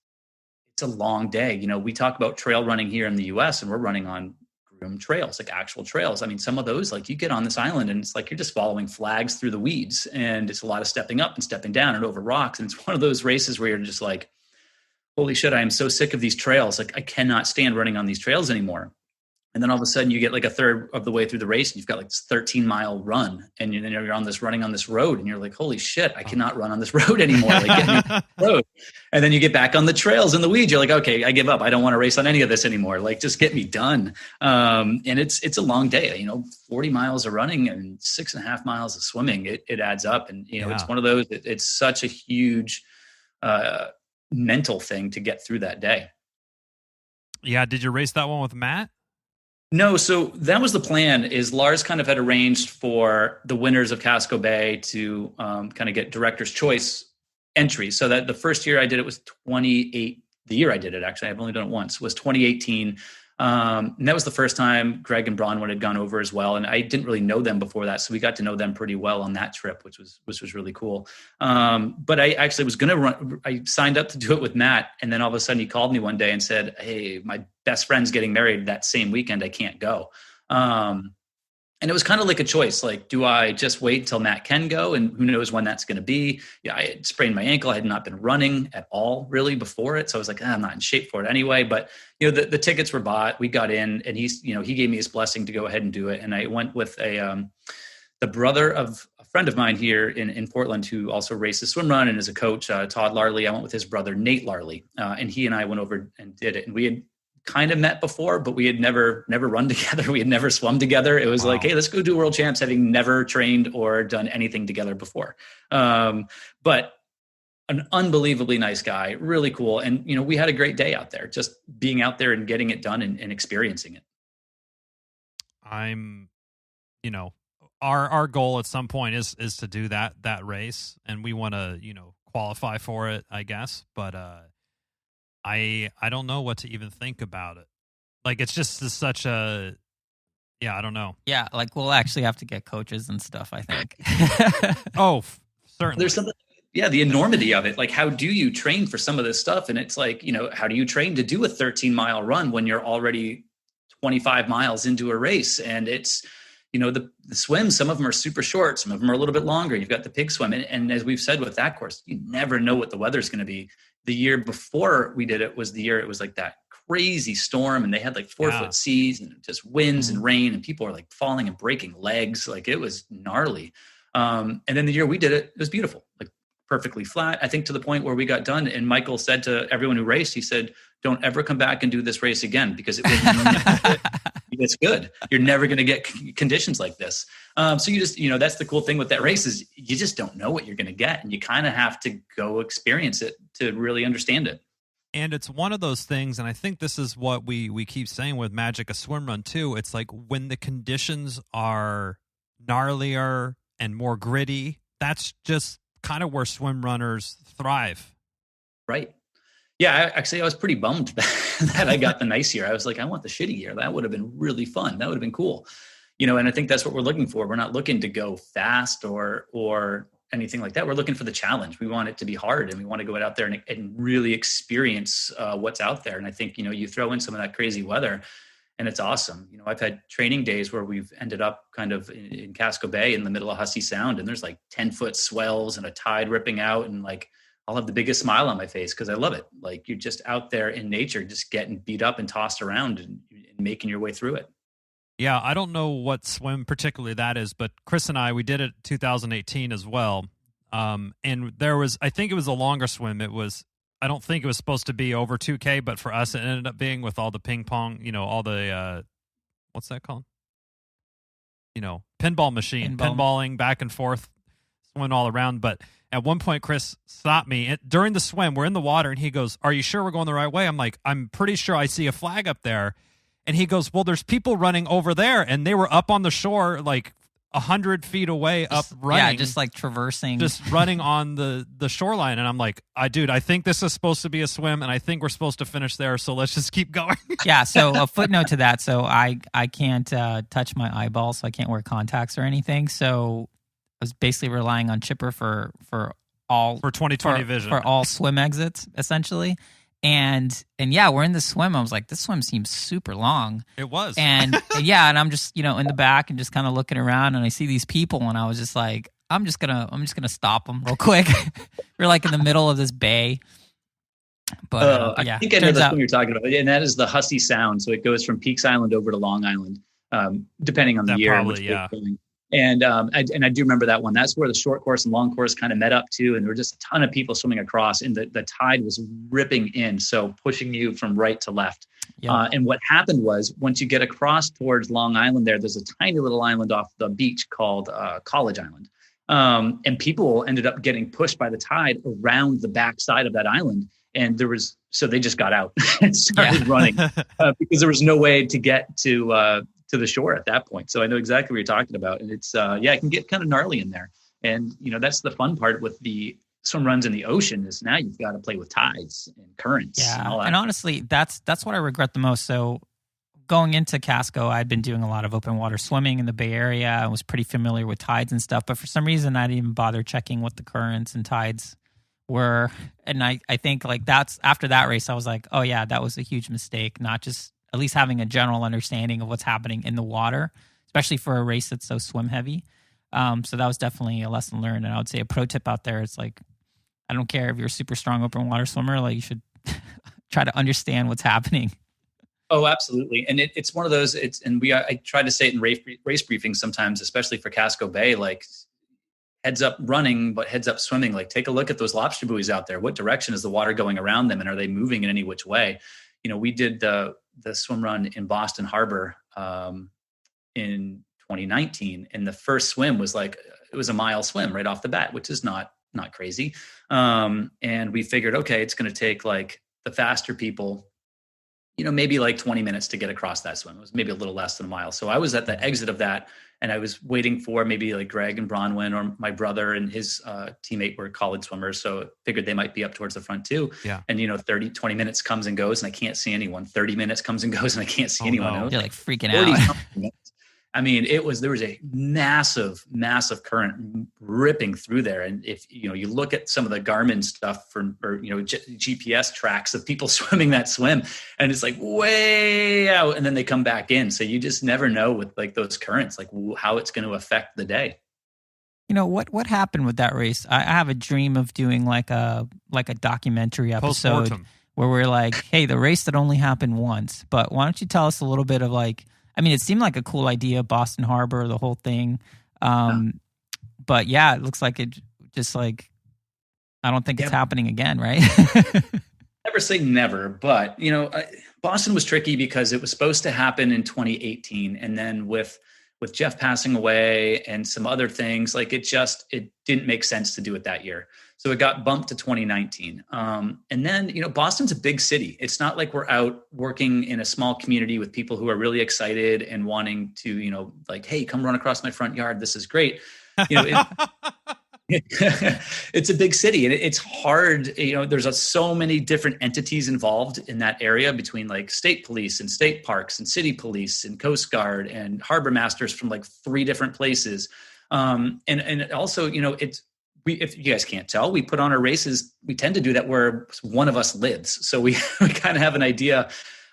a long day. We talk about trail running here in the US, and we're running on groomed trails, actual trails. I mean, some of those, you get on this island and it's you're just following flags through the weeds, and it's a lot of stepping up and stepping down and over rocks. And it's one of those races where you're just holy shit, I am so sick of these trails. I cannot stand running on these trails anymore. And then all of a sudden you get like a third of the way through the race and you've got like this 13-mile run and then you're running on this road and you're like, holy shit, I cannot run on this road anymore. Like, get me off the road. And then you get back on the trails in the weeds. You're like, okay, I give up. I don't want to race on any of this anymore. Like, just get me done. And it's a long day, 40 miles of running and 6.5 miles of swimming. It adds up. And, it's one of those, it's such a huge mental thing to get through that day. Yeah. Did you race that one with Matt? No, so that was the plan. Is Lars kind of had arranged for the winners of Casco Bay to kind of get director's choice entries. So that the first year I did it was 28. The year I did it, actually, I've only done it once, was 2018. And that was the first time Greg and Bronwyn had gone over as well. And I didn't really know them before that. So we got to know them pretty well on that trip, which was really cool. But I actually was going to run. I signed up to do it with Matt. And then all of a sudden he called me one day and said, hey, my best friend's getting married that same weekend. I can't go. And it was kind of like a choice. Like, do I just wait until Matt can go? And who knows when that's going to be? Yeah, I had sprained my ankle. I had not been running at all really before it. So I was like, I'm not in shape for it anyway. But, the tickets were bought. We got in and he gave me his blessing to go ahead and do it. And I went with the brother of a friend of mine here in Portland who also races Swimrun and is a coach, Todd Larley. I went with his brother, Nate Larley. And he and I went over and did it. And we had kind of met before, but we had never run together. We had never swum together. It was like, hey, let's go do world champs, having never trained or done anything together before. But an unbelievably nice guy, really cool. And, we had a great day out there, just being out there and getting it done and experiencing it. Our goal at some point is to do that race, and we want to, qualify for it, I guess. But, I don't know what to even think about it. Like, it's just such a, I don't know. Yeah, like we'll actually have to get coaches and stuff, I think. Certainly. There's something, the enormity of it. Like, how do you train for some of this stuff? And it's like, how do you train to do a 13-mile run when you're already 25 miles into a race? And it's, the swims, some of them are super short. Some of them are a little bit longer. You've got the pig swim. And as we've said with that course, you never know what the weather's going to be. The year before we did it was the year it was like that crazy storm and they had like 4-foot seas and just winds and rain and people were like falling and breaking legs. Like, it was gnarly. And then the year we did it, it was beautiful, like perfectly flat. I think to the point where we got done and Michael said to everyone who raced, he said, don't ever come back and do this race again because it's good. You're never going to get conditions like this. So you just, that's the cool thing with that race is you just don't know what you're going to get. And you kind of have to go experience it to really understand it. And it's one of those things, and I think this is what we keep saying with Magic of Swimrun too. It's like when the conditions are gnarlier and more gritty, that's just kind of where swim runners thrive. Right. Yeah, I was pretty bummed that I got the nice year. I was like, I want the shitty year. That would have been really fun. That would have been cool. And I think that's what we're looking for. We're not looking to go fast or anything like that. We're looking for the challenge. We want it to be hard and we want to go out there and really experience what's out there. And I think, you throw in some of that crazy weather and it's awesome. I've had training days where we've ended up kind of in Casco Bay in the middle of Hussey Sound and there's like 10-foot swells and a tide ripping out and like, I'll have the biggest smile on my face because I love it. Like, you're just out there in nature, just getting beat up and tossed around and making your way through it. Yeah, I don't know what swim particularly that is, but Chris and we did it 2018 as well. And there was, I think it was a longer swim. I don't think it was supposed to be over 2K, but for us, it ended up being with all the ping pong, all the, what's that called? Pinball machine, pinballing back and forth, swimming all around. But at one point, Chris stopped me during the swim. We're in the water, and he goes, "Are you sure we're going the right way?" I'm like, "I'm pretty sure I see a flag up there." And he goes, "Well, there's people running over there," and they were up on the shore, like 100 feet away, up running. Yeah, just like traversing, just running on the shoreline. And I'm like, I think this is supposed to be a swim, and I think we're supposed to finish there. So let's just keep going. Yeah. So a footnote to that. So I can't touch my eyeballs, so I can't wear contacts or anything. So I was basically relying on Chipper for 20/20 vision for all swim exits essentially. And yeah, we're in the swim. I was like, this swim seems super long. It was. And yeah, and I'm just, in the back and just kind of looking around and I see these people and I was just like, I'm just gonna stop them real quick. We're like in the middle of this bay. But yeah, I think I know the one you're talking about, and that is the Hussey Sound. So it goes from Peaks Island over to Long Island, depending on the year in which they're going. And I do remember that one. That's where the short course and long course kind of met up to, and there were just a ton of people swimming across, and the tide was ripping in, so pushing you from right to left. Yeah. And what happened was, once you get across towards Long Island, there's a tiny little island off the beach called College Island, and people ended up getting pushed by the tide around the backside of that island, and so they just got out and started running because there was no way to get to the shore at that point. So I know exactly what you're talking about. And it's, it can get kind of gnarly in there. And, that's the fun part with the swim runs in the ocean is now you've got to play with tides and currents. Yeah. And all that. And honestly, that's what I regret the most. So going into Casco, I'd been doing a lot of open water swimming in the Bay Area. I was pretty familiar with tides and stuff, but for some reason I didn't even bother checking what the currents and tides were. And I think like that's after that race, I was like, oh yeah, that was a huge mistake. Not just at least having a general understanding of what's happening in the water, especially for a race that's so swim heavy. So that was definitely a lesson learned. And I would say a pro tip out there is like, I don't care if you're a super strong open water swimmer, like you should try to understand what's happening. Oh, absolutely. And it's one of those, I try to say it in race briefings sometimes, especially for Casco Bay, like heads up running, but heads up swimming. Like take a look at those lobster buoys out there. What direction is the water going around them? And are they moving in any which way? We did the swim run in Boston Harbor in 2019, and the first swim was it was a mile swim right off the bat, which is not crazy. And we figured, okay, it's going to take like the faster people, maybe like 20 minutes to get across that swim. It was maybe a little less than a mile. So I was at the exit of that, and I was waiting for maybe like Greg and Bronwyn or my brother and his teammate were college swimmers. So figured they might be up towards the front too. Yeah. And 20 minutes comes and goes and I can't see anyone. 30 minutes comes and goes and I can't see anyone. No. You're like freaking out. I mean, there was a massive, massive current ripping through there. And if, you look at some of the Garmin stuff GPS tracks of people swimming that swim, and it's like way out and then they come back in. So you just never know with like those currents, like how it's going to affect the day. What happened with that race? I have a dream of doing like a documentary episode Post-mortem. Where we're like, hey, the race that only happened once, but why don't you tell us a little bit of like, it seemed like a cool idea, Boston Harbor, the whole thing. But yeah, it looks like it just like, I don't think it's happening again, right? Never say never, but Boston was tricky because it was supposed to happen in 2018. And then with Jeff passing away and some other things, like it didn't make sense to do it that year. So it got bumped to 2019. And then, Boston's a big city. It's not like we're out working in a small community with people who are really excited and wanting to, like, hey, come run across my front yard. This is great. It's a big city and it's hard. There's so many different entities involved in that area between like state police and state parks and city police and Coast Guard and harbor masters from like 3 different places. And also, if you guys can't tell, we put on our races. We tend to do that where one of us lives. So we kind of have an idea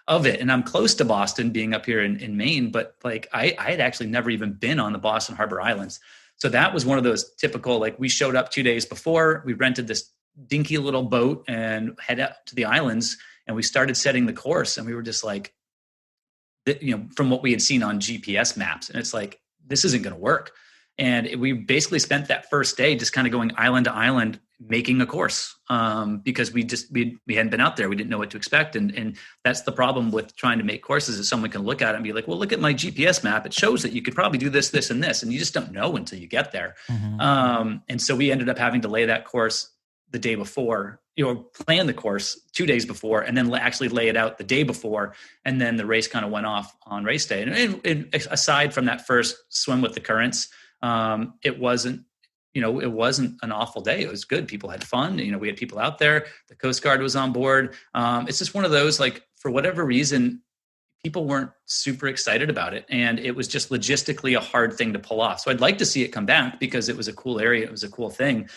of it. And I'm close to Boston being up here in Maine, but like I had actually never even been on the Boston Harbor Islands. So that was one of those typical, like we showed up 2 days before, we rented this dinky little boat and head out to the islands and we started setting the course. And we were just like, from what we had seen on GPS maps. And it's like, this isn't going to work. And we basically spent that first day just kind of going island to island, making a course because we hadn't been out there. We didn't know what to expect. And that's the problem with trying to make courses is someone can look at it and be like, well, look at my GPS map. It shows that you could probably do this, this, and this. And you just don't know until you get there. Mm-hmm. And so we ended up having to lay that course the day before, plan the course 2 days before, and then actually lay it out the day before. And then the race kind of went off on race day. And aside from that first swim with the currents, it wasn't an awful day. It was good. People had fun. We had people out there. The Coast Guard was on board. It's just one of those, like, for whatever reason, people weren't super excited about it. And it was just logistically a hard thing to pull off. So I'd like to see it come back because it was a cool area. It was a cool thing.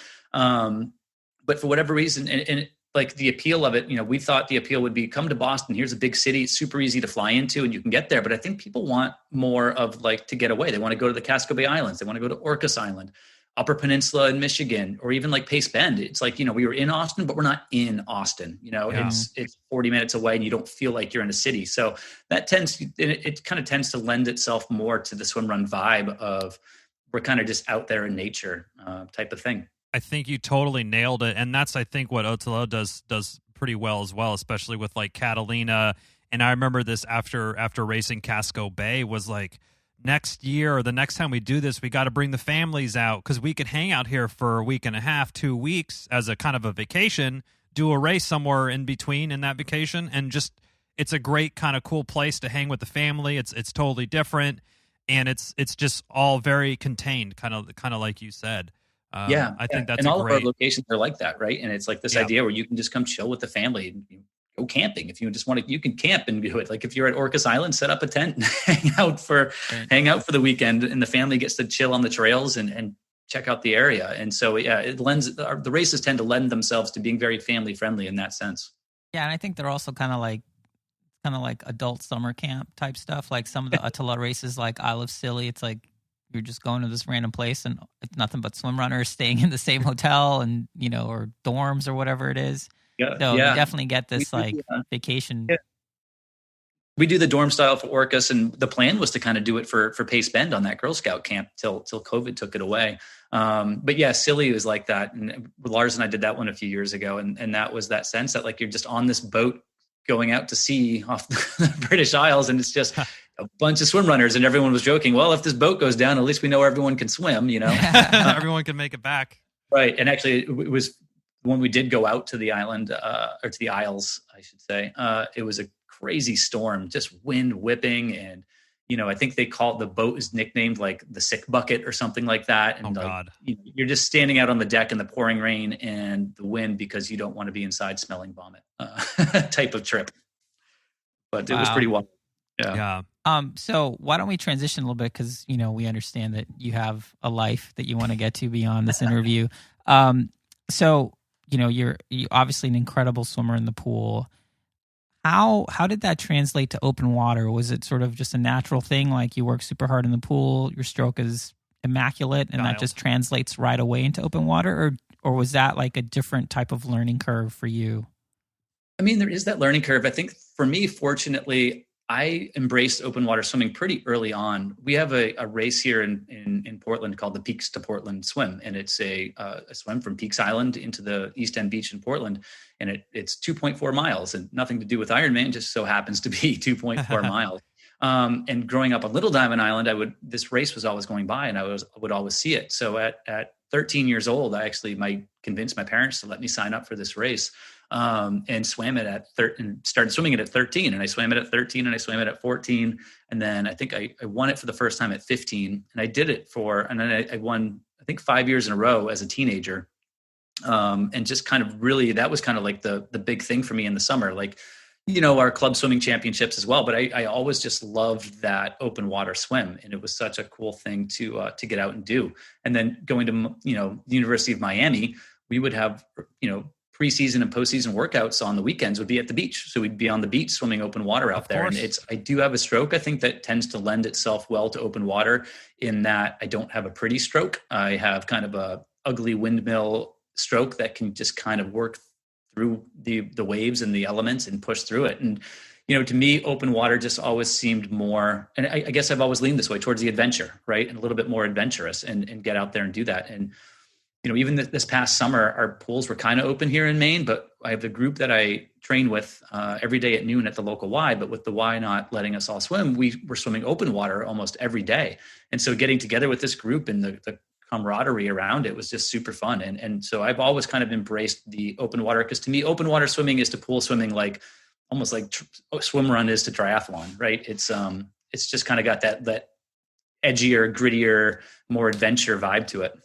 But for whatever reason, and like the appeal of it, we thought the appeal would be come to Boston. Here's a big city. It's super easy to fly into and you can get there. But I think people want more of like to get away. They want to go to the Casco Bay Islands. They want to go to Orcas Island. Upper Peninsula in Michigan, or even like Pace Bend. It's like, we were in Austin, but we're not in Austin. Yeah. It's 40 minutes away and you don't feel like you're in a city. So that it kind of tends to lend itself more to the swim run vibe of we're kind of just out there in nature type of thing. I think you totally nailed it. And that's, I think, what Otelo does pretty well as well, especially with like Catalina. And I remember this after racing Casco Bay was like, next year or the next time we do this, we got to bring the families out because we could hang out here for a week and a half, 2 weeks as a kind of a vacation, do a race somewhere in between in that vacation. And just, it's a great kind of cool place to hang with the family. It's totally different. And it's just all very contained, kind of like you said. I think that's and all great. of our locations are like that, right? And it's like this idea where you can just come chill with the family and go camping if you just want to. You can camp and do it. Like if you're at Orcas Island, set up a tent and hang out for the weekend, and the family gets to chill on the trails and check out the area. And so the races tend to lend themselves to being very family friendly in that sense. Yeah, and I think they're also kind of like adult summer camp type stuff. Like some of the Attila races, like Isle of Scilly, it's like you're just going to this random place and it's nothing but swim runners staying in the same hotel and or dorms or whatever it is. Yeah, so you definitely get this vacation. Yeah. We do the dorm style for Orcas, and the plan was to kind of do it for Pace Bend on that Girl Scout camp till COVID took it away. But yeah, Scilly was like that. And Lars and I did that one a few years ago. And that was that sense that like you're just on this boat going out to sea off the British Isles, and it's just a bunch of swim runners, and everyone was joking, well, if this boat goes down, at least we know everyone can swim, Everyone can make it back. Right. And actually it was when we did go out to the island, or to the Isles, I should say, it was a crazy storm, just wind whipping. And, I think the boat is nicknamed like the sick bucket or something like that. And God. You're just standing out on the deck in the pouring rain and the wind because you don't want to be inside smelling vomit type of trip. But it was pretty wild. Yeah. So why don't we transition a little bit? Cause we understand that you have a life that you want to get to beyond this interview. So, you're obviously an incredible swimmer in the pool. How did that translate to open water? Was it sort of just a natural thing? Like you work super hard in the pool, your stroke is immaculate and that just translates right away into open water? Or was that like a different type of learning curve for you? I mean, there is that learning curve. I think for me, fortunately, I embraced open water swimming pretty early on. We have a race here in Portland called the Peaks to Portland Swim, and it's a swim from Peaks Island into the East End Beach in Portland, and it's 2.4 miles, and nothing to do with Ironman, just so happens to be 2.4 miles. And growing up on Little Diamond Island, this race was always going by, and I would always see it. So at 13 years old, I actually convinced my parents to let me sign up for this race. And swam it and started swimming it at 13, and I swam it at 13 and I swam it at 14. And then I think I won it for the first time at 15, and I did it and then I won, I think 5 years in a row as a teenager. And just kind of really, that was kind of like the big thing for me in the summer, like, our club swimming championships as well. But I always just loved that open water swim, and it was such a cool thing to get out and do. And then going to, the University of Miami, we would have, preseason and postseason workouts on the weekends would be at the beach. So we'd be on the beach swimming open water out there. And I do have a stroke, I think, that tends to lend itself well to open water, in that I don't have a pretty stroke. I have kind of a ugly windmill stroke that can just kind of work through the waves and the elements and push through it. And, to me, open water just always seemed more, and I guess I've always leaned this way, towards the adventure, right? And a little bit more adventurous and get out there and do that. And, even this past summer, our pools were kind of open here in Maine, but I have the group that I train with every day at noon at the local Y. But with the Y not letting us all swim, we were swimming open water almost every day. And so getting together with this group and the camaraderie around it was just super fun. And so I've always kind of embraced the open water, because to me, open water swimming is to pool swimming, like almost like Swimrun is to triathlon, right? It's just kind of got that edgier, grittier, more adventure vibe to it.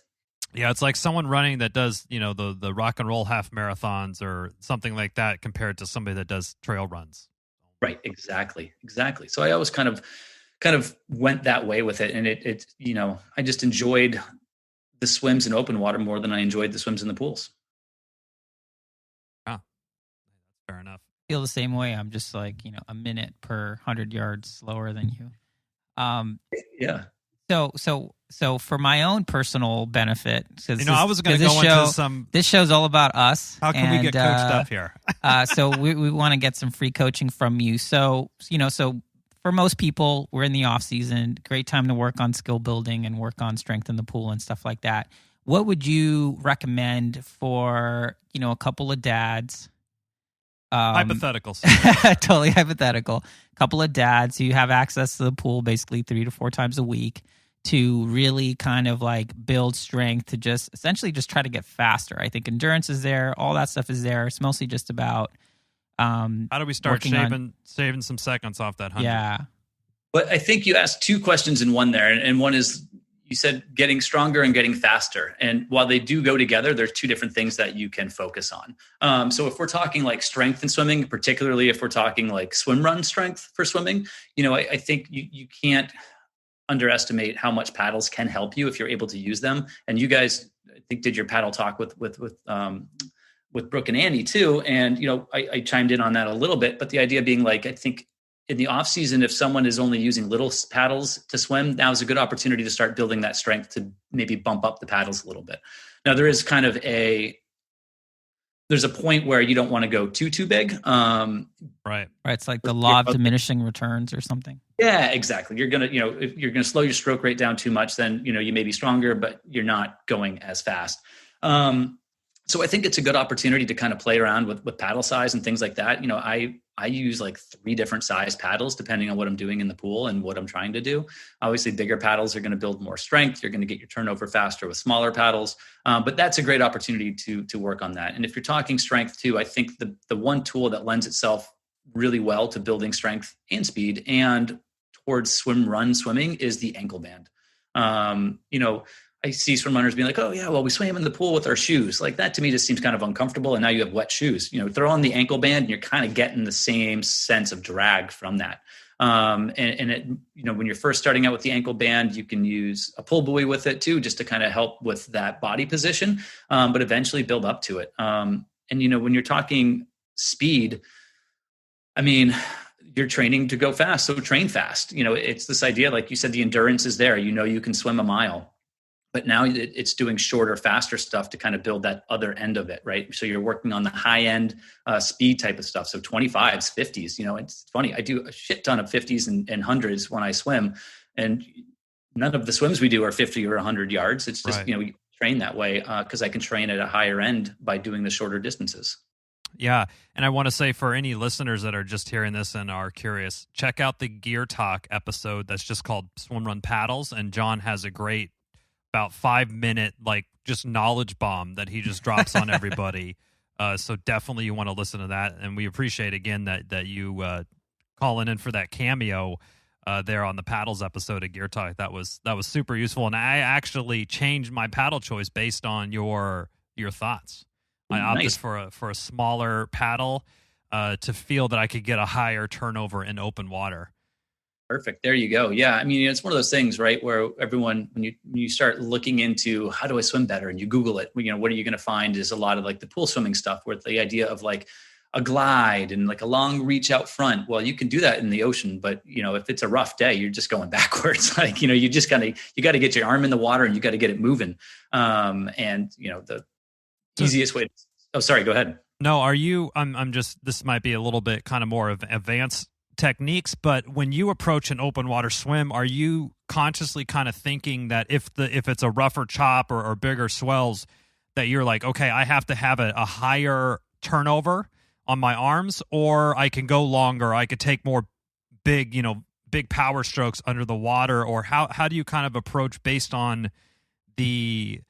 Yeah, it's like someone running that does, the rock and roll half marathons or something like that, compared to somebody that does trail runs. Right. Exactly. So I always kind of went that way with it. And it I just enjoyed the swims in open water more than I enjoyed the swims in the pools. Ah, fair enough. I feel the same way. I'm just like, a minute per 100 yards slower than you. Yeah. So So for my own personal benefit, I was going to go into some. This show's all about us. How can we get coached up here? So we want to get some free coaching from you. So for most people, we're in the off season. Great time to work on skill building and work on strength in the pool and stuff like that. What would you recommend for a couple of dads? Hypothetical. Totally hypothetical. A couple of dads who have access to the pool basically 3 to 4 times a week to really kind of like build strength, to just essentially just try to get faster. I think endurance is there. All that stuff is there. It's mostly just about how do we start saving some seconds off that 100? Yeah. But I think you asked 2 questions in one there. And one is, you said getting stronger and getting faster. And while they do go together, there's 2 different things that you can focus on. So if we're talking like strength in swimming, particularly if we're talking like swim run strength for swimming, I think you can't underestimate how much paddles can help you if you're able to use them. And you guys, I think, did your paddle talk with Brooke and Andy too. And, I chimed in on that a little bit, but the idea being like, I think in the off season, if someone is only using little paddles to swim, now is a good opportunity to start building that strength to maybe bump up the paddles a little bit. Now there is kind of there's a point where you don't want to go too big. Right. It's like the law of diminishing returns or something. Yeah, exactly. You're going to, if you're going to slow your stroke rate down too much, then, you may be stronger, but you're not going as fast. So I think it's a good opportunity to kind of play around with paddle size and things like that. I use like 3 different size paddles depending on what I'm doing in the pool and what I'm trying to do. Obviously, bigger paddles are going to build more strength. You're going to get your turnover faster with smaller paddles. But that's a great opportunity to work on that. And if you're talking strength too, I think the one tool that lends itself really well to building strength and speed and towards swim run swimming is the ankle band. I see swim runners being like, oh yeah, well, we swam in the pool with our shoes. Like that to me just seems kind of uncomfortable. And now you have wet shoes, throw on the ankle band and you're kind of getting the same sense of drag from that. And it, when you're first starting out with the ankle band, you can use a pull buoy with it too, just to kind of help with that body position, but eventually build up to it. And, when you're talking speed, I mean, you're training to go fast. So train fast. It's this idea, like you said, the endurance is there, you can swim a mile. But now it's doing shorter, faster stuff to kind of build that other end of it, right? So you're working on the high end speed type of stuff. So 25s, 50s, it's funny. I do a shit ton of 50s and 100s when I swim. And none of the swims we do are 50 or 100 yards. It's just, right. We train that way because I can train at a higher end by doing the shorter distances. Yeah. And I want to say for any listeners that are just hearing this and are curious, check out the Gear Talk episode that's just called Swimrun Paddles. And John has a great about 5-minute just knowledge bomb that he just drops on everybody. So definitely you want to listen to that. And we appreciate again that you calling in for that cameo there on the paddles episode of Gear Talk. That was super useful. And I actually changed my paddle choice based on your thoughts. I opted for a smaller paddle to feel that I could get a higher turnover in open water. Perfect. There you go. Yeah. I mean, it's one of those things, right, where everyone, when you start looking into how do I swim better and you Google it, what are you going to find is a lot of like the pool swimming stuff where the idea of like a glide and like a long reach out front. Well, you can do that in the ocean, but if it's a rough day, you're just going backwards. Like, you just got to get your arm in the water and you got to get it moving. The easiest way. Oh, sorry. Go ahead. No, I'm just, this might be a little bit kind of more of advanced techniques, but when you approach an open water swim, are you consciously kind of thinking that if it's a rougher chop or bigger swells, that you're like, okay, I have to have a higher turnover on my arms, or I can go longer, I could take more big power strokes under the water, or how do you kind of approach based on the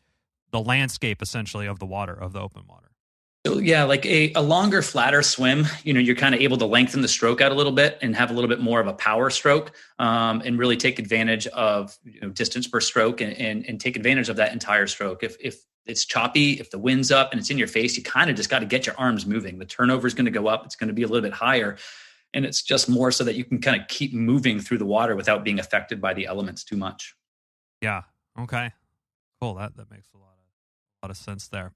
landscape essentially of the water, of the open water? So yeah, like a longer, flatter swim, you're kind of able to lengthen the stroke out a little bit and have a little bit more of a power stroke, and really take advantage of distance per stroke and take advantage of that entire stroke. If it's choppy, if the wind's up and it's in your face, you kind of just got to get your arms moving. The turnover is going to go up. It's going to be a little bit higher. And it's just more so that you can kind of keep moving through the water without being affected by the elements too much. Yeah. Okay. Cool. That makes a lot of sense there.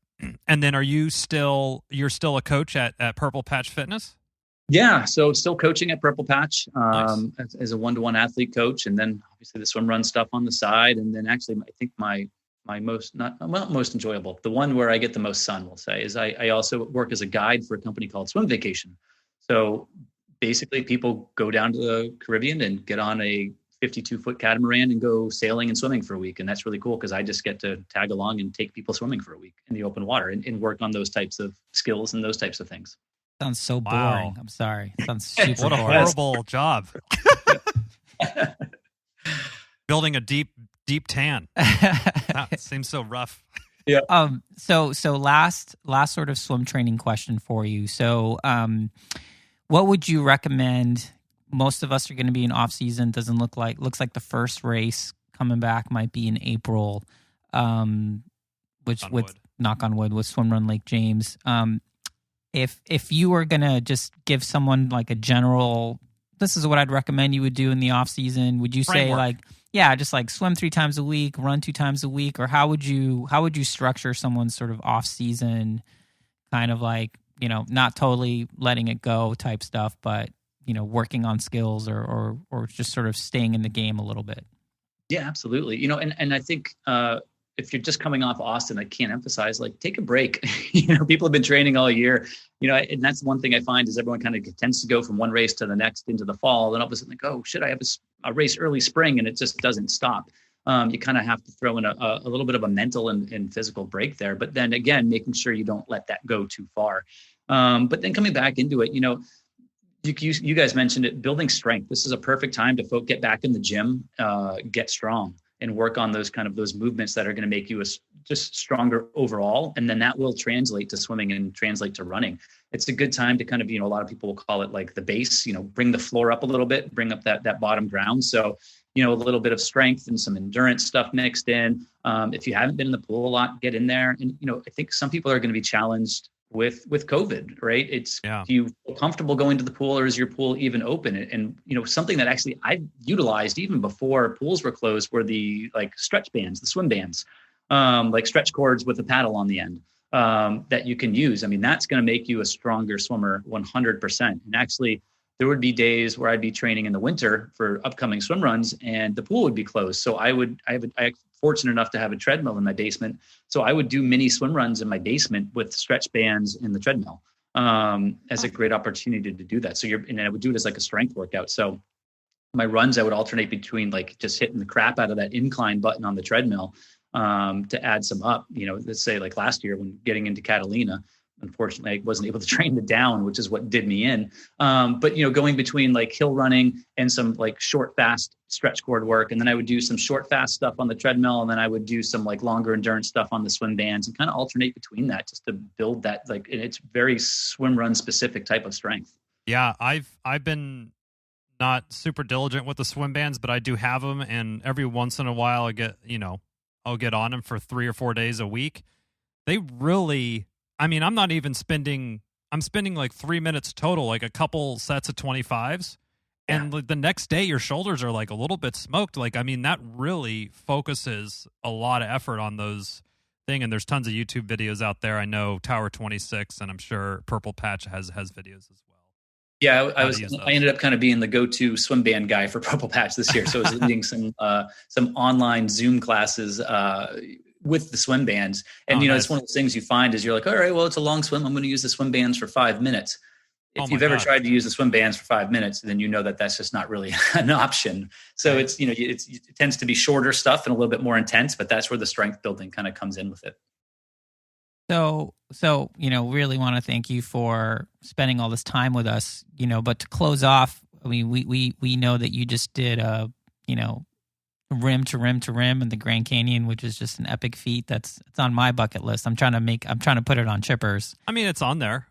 And then you're still a coach at Purple Patch Fitness? Yeah, so still coaching at Purple Patch Nice. as a one-to-one athlete coach, and then obviously the swim run stuff on the side, and then actually I think my most not well, most enjoyable, the one where I get the most sun, we'll say, is I also work as a guide for a company called Swim Vacation. So basically, people go down to the Caribbean and get on a 52-foot catamaran and go sailing and swimming for a week, and that's really cool because I just get to tag along and take people swimming for a week in the open water and work on those types of skills and those types of things. Sounds so boring. Wow. I'm sorry. Sounds super What a boring. horrible job. Building a deep tan. That seems so rough. Yeah. So last sort of swim training question for you. So, what would you recommend? Most of us are going to be in off season. Looks like the first race coming back might be in April. Which with knock on wood with Swimrun Lake James. If you were going to just give someone like a general, this is what I'd recommend you would do in the off season, would you say like, yeah, just like swim 3 times a week, run 2 times a week, or how would you structure someone's sort of off season kind of like, not totally letting it go type stuff, but, working on skills or just sort of staying in the game a little bit? Yeah, absolutely. And I think, if you're just coming off Austin, I can't emphasize, like, take a break. People have been training all year, and that's one thing I find is everyone kind of tends to go from one race to the next into the fall. And all of a sudden, like, oh shit, I have a race early spring, and it just doesn't stop. You kind of have to throw in a little bit of a mental and physical break there. But then again, making sure you don't let that go too far. But then coming back into it, you guys mentioned it, building strength. This is a perfect time to get back in the gym, get strong, and work on those movements that are going to make you just stronger overall. And then that will translate to swimming and translate to running. It's a good time to kind of, a lot of people will call it like the base, bring the floor up a little bit, bring up that bottom ground. So, a little bit of strength and some endurance stuff mixed in. If you haven't been in the pool a lot, get in there. And, I think some people are going to be challenged with COVID, right? Do you feel comfortable going to the pool, or is your pool even open? And something that actually I utilized even before pools were closed were the like stretch bands, the swim bands, like stretch cords with a paddle on the end, that you can use. I mean, that's going to make you a stronger swimmer 100%. And actually, there would be days where I'd be training in the winter for upcoming swim runs and the pool would be closed. So I'm fortunate enough to have a treadmill in my basement. So I would do mini swim runs in my basement with stretch bands in the treadmill, as a great opportunity to do that. So and I would do it as like a strength workout. So my runs, I would alternate between like just hitting the crap out of that incline button on the treadmill, to add some up, let's say like last year when getting into Catalina, unfortunately, I wasn't able to train the down, which is what did me in. But, going between like hill running and some like short, fast stretch cord work. And then I would do some short, fast stuff on the treadmill. And then I would do some like longer endurance stuff on the swim bands and kind of alternate between that just to build that, like, and it's very swim run specific type of strength. Yeah. I've been not super diligent with the swim bands, but I do have them. And every once in a while I'll get on them for 3 or 4 days a week. They really, I'm not even I'm spending like 3 minutes total, like a couple sets of 25s. And the next day your shoulders are like a little bit smoked. Like, that really focuses a lot of effort on those things. And there's tons of YouTube videos out there. I know Tower 26, and I'm sure Purple Patch has videos as well. Yeah, I ended up kind of being the go-to swim band guy for Purple Patch this year. So I was leading some online Zoom classes, with the swim bands. And, nice. It's one of those things you find is you're like, all right, well, it's a long swim. I'm going to use the swim bands for 5 minutes. If you've ever tried to use the swim bands for 5 minutes, then that's just not really an option. So it tends to be shorter stuff and a little bit more intense, but that's where the strength building kind of comes in with it. So, really want to thank you for spending all this time with us, but to close off, we know that you just did rim to rim in the Grand Canyon, which is just an epic feat. It's on my bucket list. I'm trying to put it on Chippers. It's on there.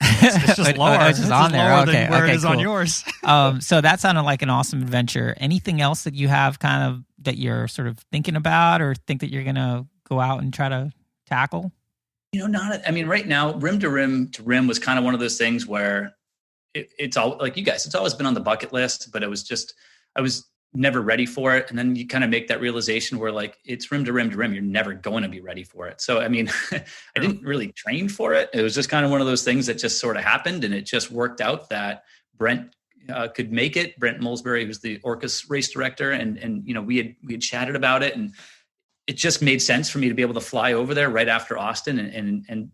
It's just lower. It's just on there. Okay, where it is cool. On yours. So that sounded like an awesome adventure. Anything else that you have kind of that you're sort of thinking about or think that you're going to go out and try to tackle? Right now, rim to rim was kind of one of those things where it's all like you guys, it's always been on the bucket list, but it was just, never ready for it. And then you kind of make that realization where like, it's rim to rim to rim. You're never going to be ready for it. So, I mean, I didn't really train for it. It was just kind of one of those things that just sort of happened. And it just worked out that Brent could make it. Brent Molesbury, who's the Orcas race director. And, you know, we had chatted about it, and it just made sense for me to be able to fly over there right after Austin. And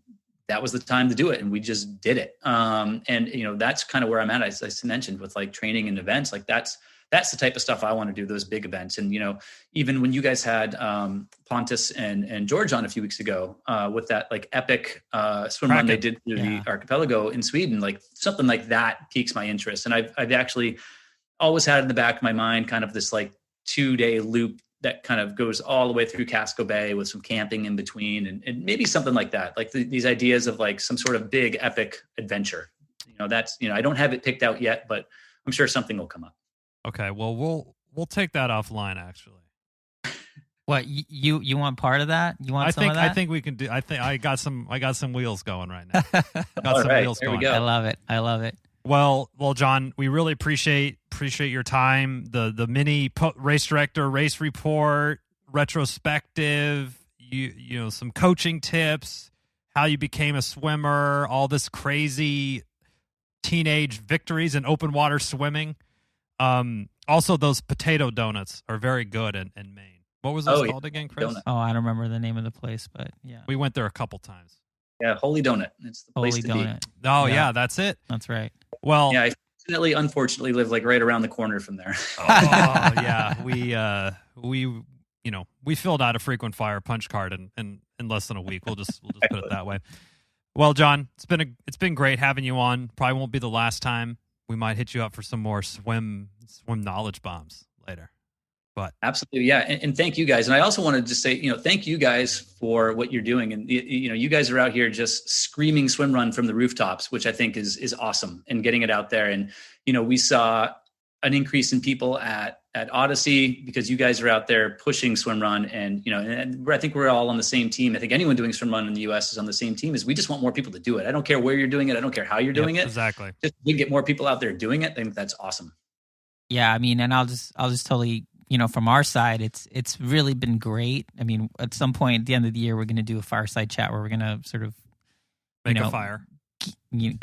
that was the time to do it. And we just did it. And, you know, that's kind of where I'm at, as I mentioned, with like training and events. Like that's the type of stuff I want to do, those big events. And, you know, even when you guys had Pontus and George on a few weeks ago with that like epic swim run they did through the archipelago in Sweden, like something like that piques my interest. And I've actually always had in the back of my mind kind of this like 2-day loop that kind of goes all the way through Casco Bay with some camping in between, and maybe something like that. Like these ideas of like some sort of big epic adventure. You know, that's, you know, I don't have it picked out yet, but I'm sure something will come up. Okay, well, we'll take that offline. Actually, what you want part of that? You want some of that? I think we can do. I think I got some wheels going right now. Wheels going. I love it. Well, John, we really appreciate your time. The mini race director, race report, retrospective. You know, some coaching tips, how you became a swimmer, all this crazy teenage victories in open water swimming. Also, those potato donuts are very good in Maine. What was those called again, Chris? Donut. Oh, I don't remember the name of the place, but yeah. We went there a couple times. Yeah, Holy Donut. It's the place Holy to Donut. be. Oh, yeah, that's it. That's right. Well, yeah, I unfortunately live like right around the corner from there. Oh, yeah. We filled out a frequent flyer punch card in less than a week. We'll just put it that way. Well, John, it's been great having you on. Probably won't be the last time. We might hit you up for some more swim knowledge bombs later. But absolutely, yeah, and thank you guys. And I also wanted to say, you know, thank you guys for what you're doing. And you know, you guys are out here just screaming swim run from the rooftops, which I think is awesome, and getting it out there. And you know, we saw an increase in people at Ödyssey because you guys are out there pushing swim run. And you know, and I think we're all on the same team. I think anyone doing swim run in the U.S. is on the same team. Is we just want more people to do it. I don't care where you're doing it. I don't care how you're doing it. Exactly. Just we get more people out there doing it. I think that's awesome. Yeah, I mean, and I'll just totally, you know, from our side, it's really been great. I mean, at some point at the end of the year, we're going to do a fireside chat where we're going to sort of make a fire,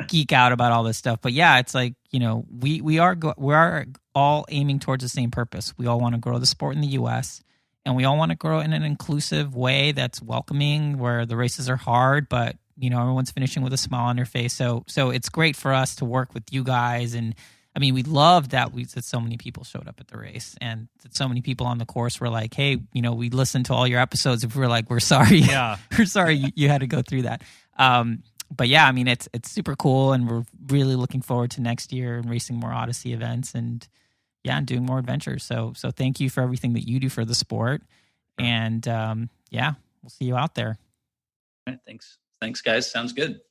geek out about all this stuff. But yeah, it's like, you know, we are all aiming towards the same purpose. We all want to grow the sport in the U.S. and we all want to grow in an inclusive way that's welcoming, where the races are hard, but you know, everyone's finishing with a smile on their face. So it's great for us to work with you guys. And I mean, we love that so many people showed up at the race, and that so many people on the course were like, hey, you know, we listened to all your episodes. If we're like, we're sorry. Yeah. We're sorry you had to go through that. But yeah, I mean, it's super cool, and we're really looking forward to next year and racing more Ödyssey events and doing more adventures. So thank you for everything that you do for the sport. And we'll see you out there. All right, thanks guys. Sounds good.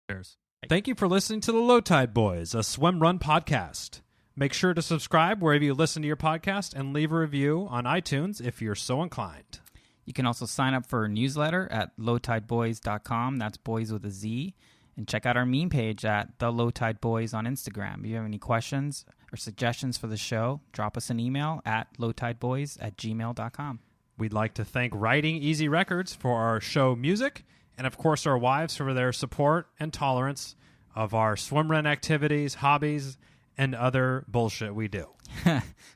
Cheers. Thank you for listening to the Low Tide Boyz, a Swimrun podcast. Make sure to subscribe wherever you listen to your podcast and leave a review on iTunes if you're so inclined. You can also sign up for our newsletter at lowtideboyz.com. That's boys with a Z. And check out our meme page at The Low Tide Boyz on Instagram. If you have any questions or suggestions for the show, drop us an email at lowtideboyz@gmail.com. We'd like to thank Writing Easy Records for our show music, and of course our wives for their support and tolerance of our swimrun activities, hobbies, and other bullshit we do.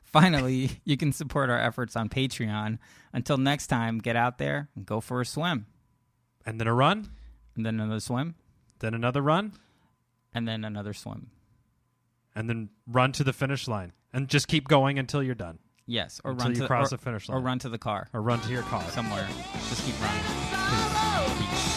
Finally, you can support our efforts on Patreon. Until next time, get out there and go for a swim. And then a run. And then another swim. Then another run. And then another swim. And then run to the finish line. And just keep going until you're done. Yes, or until run you to cross the finish line. Or run to the car. Or run to your car. Somewhere. Just keep running. Peace.